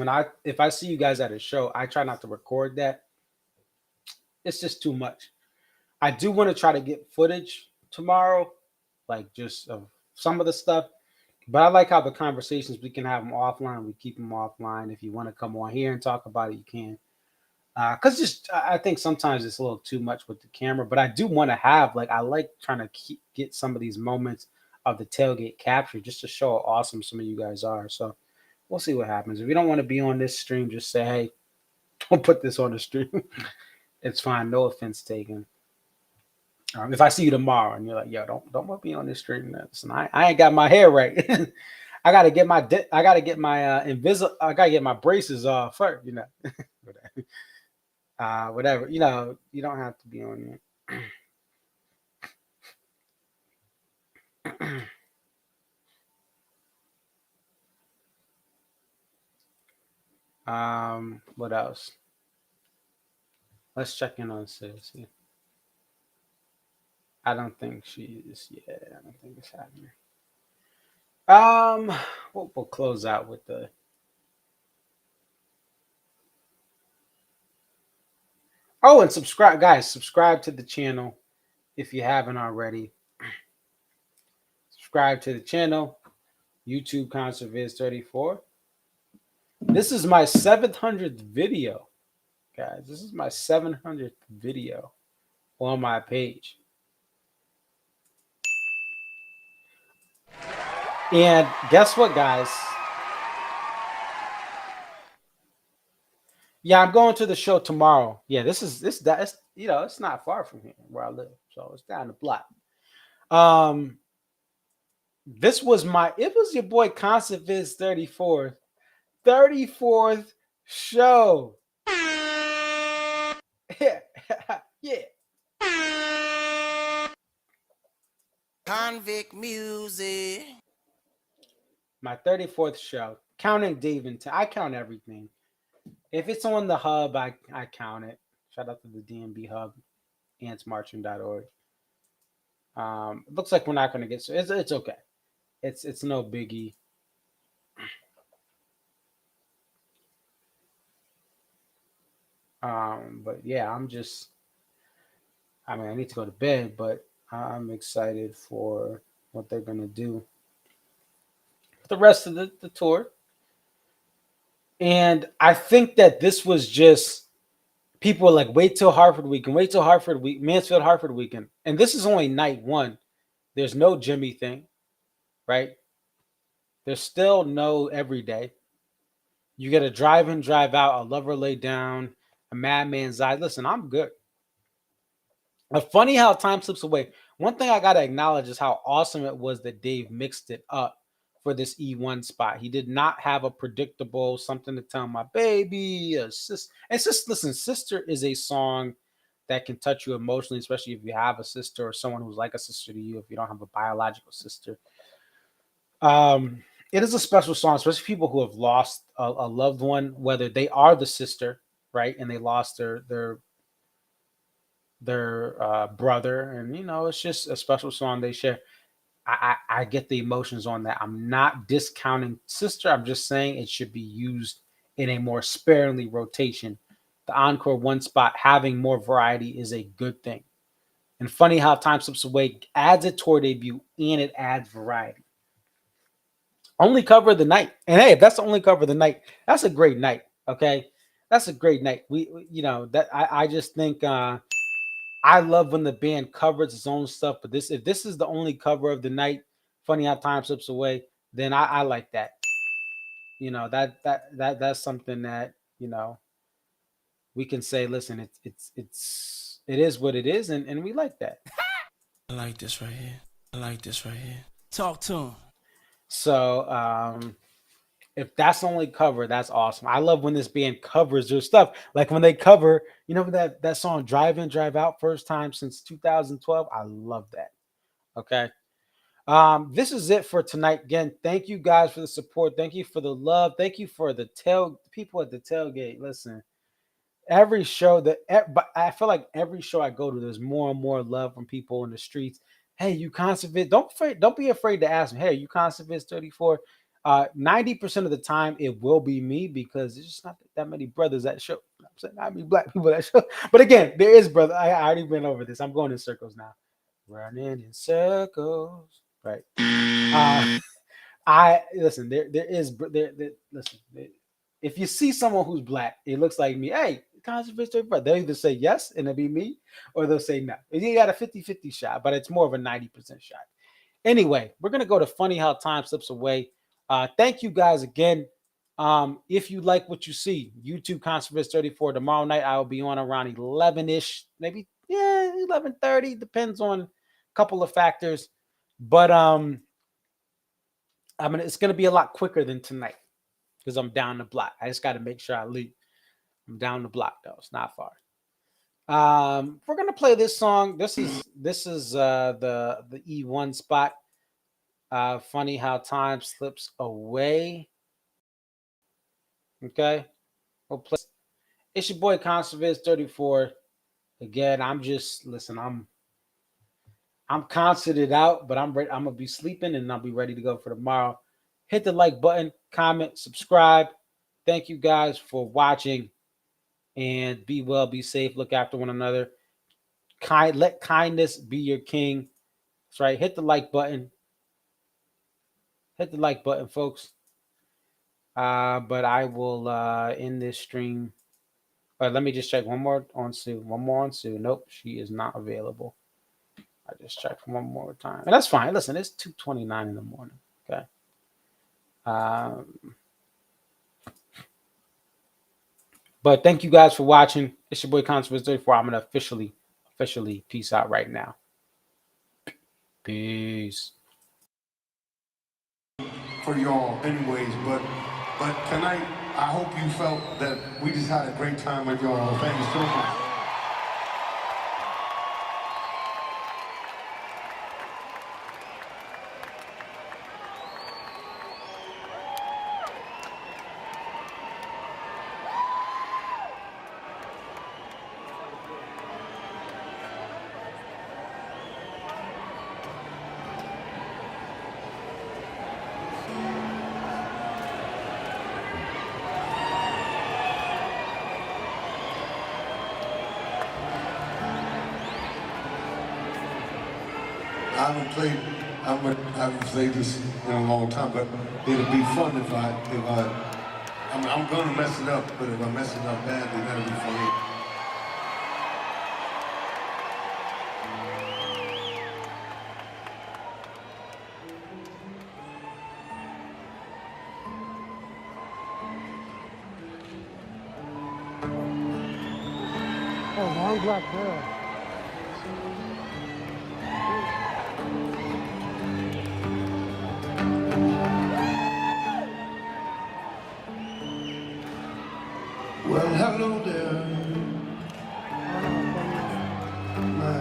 If I see you guys at a show, I try not to record that. It's just too much. I do want to try to get footage tomorrow, like just of some of the stuff. But I like how the conversations, we can have them offline. We keep them offline. If you want to come on here and talk about it, you can. Because I think sometimes it's a little too much with the camera. But I do want to have, I like trying to get some of these moments of the tailgate capture just to show how awesome some of you guys are. So we'll see what happens. If you don't want to be on this stream, just say, hey, don't put this on the stream. It's fine. No offense taken. If I see you tomorrow and you're like, yo, don't want to be on this stream. Listen, I ain't got my hair right. I gotta get my braces off first, whatever. You don't have to be on there. What else? Let's check in on Sis. I don't think she is. Yeah, I don't think it's happening. We'll close out with the. Oh, and subscribe, guys. Subscribe to the channel if you haven't already. Subscribe to the channel. YouTube ConcertViz 34. This is my 700th video, guys. This is my 700th video on my page. And guess what, guys? Yeah, I'm going to the show tomorrow. Yeah, that's it's not far from here where I live, so it's down the block. This was it was your boy Constant Viz 34th show. Yeah. Convict music. My 34th show. Counting Dave and I count everything. If it's on the hub, I count it. Shout out to the DMB hub, antsmarching.org. It looks like we're not going to get it's okay. It's no biggie. But yeah, I need to go to bed, but I'm excited for what they're going to do the rest of the tour. And I think that this was just people were like, wait till Hartford weekend, Mansfield Hartford weekend. And this is only night one. There's no Jimmy thing, right? There's still no everyday. You get a drive in, drive out, a lover lay down, a madman's eye. Listen, I'm good. Funny how time slips away. One thing I gotta acknowledge is how awesome it was that Dave mixed it up for this E1 spot. He did not have a predictable something to tell my baby, a sister. It's just listen, Sister is a song that can touch you emotionally, especially if you have a sister or someone who's like a sister to you, if you don't have a biological sister. It is a special song, especially people who have lost a loved one, whether they are the sister, right, and they lost their brother, and it's just a special song they share. I get the emotions on that. I'm not discounting Sister. I'm just saying it should be used in a more sparingly rotation. The encore one spot having more variety is a good thing. And funny how Time Slips Away adds a tour debut and it adds variety. Only cover of the night. And hey, if that's the only cover of the night, that's a great night. Okay. That's a great night. That I just think I love when the band covers its own stuff, but if this is the only cover of the night, funny how time slips away, then I like that. That's something that we can say. Listen, it is what it is, and we like that. I like this right here. Talk to him. So if that's the only cover, that's awesome. I love when this band covers their stuff. Like when they cover, that song Drive In, Drive Out, first time since 2012. I love that. Okay. This is it for tonight. Again, thank you guys for the support. Thank you for the love. Thank you for the people at the tailgate. Listen, every show but I feel like every show I go to, there's more and more love from people in the streets. Hey, you Conserviz? Don't be afraid to ask me. Hey, you Conserviz 34? 90% of the time it will be me because there's just not that many brothers that show. I'm saying not many black people that show. But again, there is brother. I already went over this. I'm going in circles now. Running in circles. Right. I listen. There is listen. If you see someone who's black, it looks like me. Hey, conservation, brother. They'll either say yes and it'll be me, or they'll say no. You got a 50-50 shot, but it's more of a 90% shot. Anyway, we're gonna go to funny how time slips away. Thank you guys again. If you like what you see, YouTube Conservist 34 tomorrow night. I will be on around 11ish, maybe 11:30. Depends on a couple of factors. But it's gonna be a lot quicker than tonight because I'm down the block. I just got to make sure I leave. I'm down the block though; it's not far. We're gonna play this song. This is the E1 spot. Funny how time slips away. Okay, we'll play. It's your boy Conserviz 34. Again, I'm concerted out, but I'm ready. I'm gonna be sleeping and I'll be ready to go for tomorrow. Hit the like button, comment, subscribe. Thank you guys for watching, and be well, be safe, look after one another. Let kindness be your king. That's right. Hit the like button. Hit the like button, folks. But I will end this stream. Let me just check one more on Sue. One more on Sue. Nope, she is not available. I just checked one more time. And that's fine. Listen, it's 2:29 in the morning. Okay. But thank you guys for watching. It's your boy Conservative 34. I'm gonna officially peace out right now. Peace. For y'all anyways, but tonight I hope you felt that we just had a great time with y'all. Thank you so much. I haven't played this in a long time, but it'll be fun if I'm gonna mess it up, but if I mess it up badly, that'll be funny. Oh, long black girl. Well, hello there.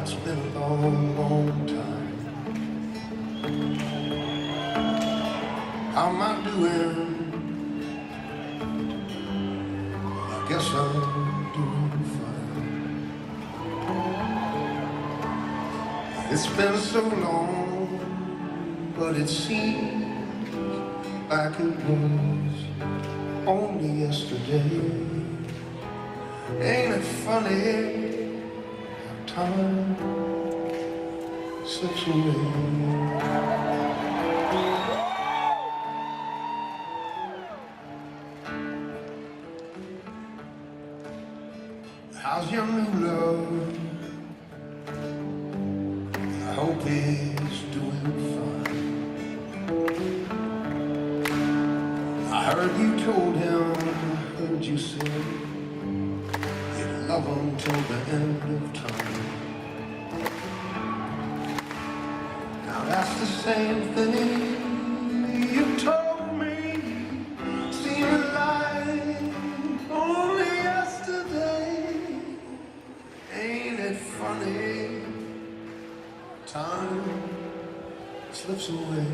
It's been a long, long time. How am I doing? I guess I'm doing fine. It's been so long, but it seems like it was only yesterday. Ain't it funny how time slips away? How's your new love? I hope he's doing fine. I heard you told him, I heard you say love until the end of time. Now that's the same thing you told me, seemed like only yesterday. Ain't it funny? Time slips away.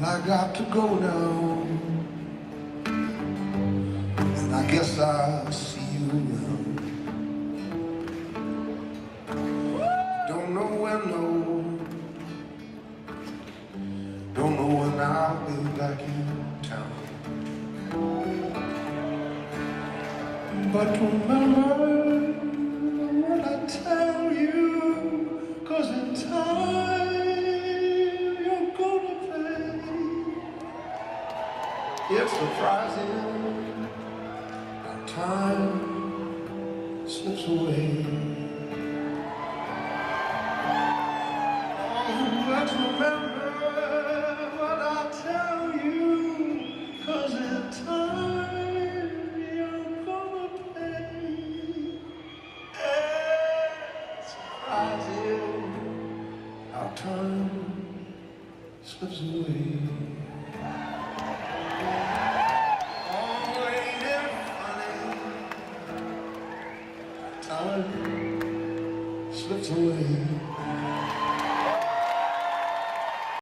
I got to go now, and I guess I'll see you around. Don't know when, no, don't know when I'll be back in town. But remember what I tell you, 'cause in time you're gonna pay. It's surprising how time slips away. Oh, let's remember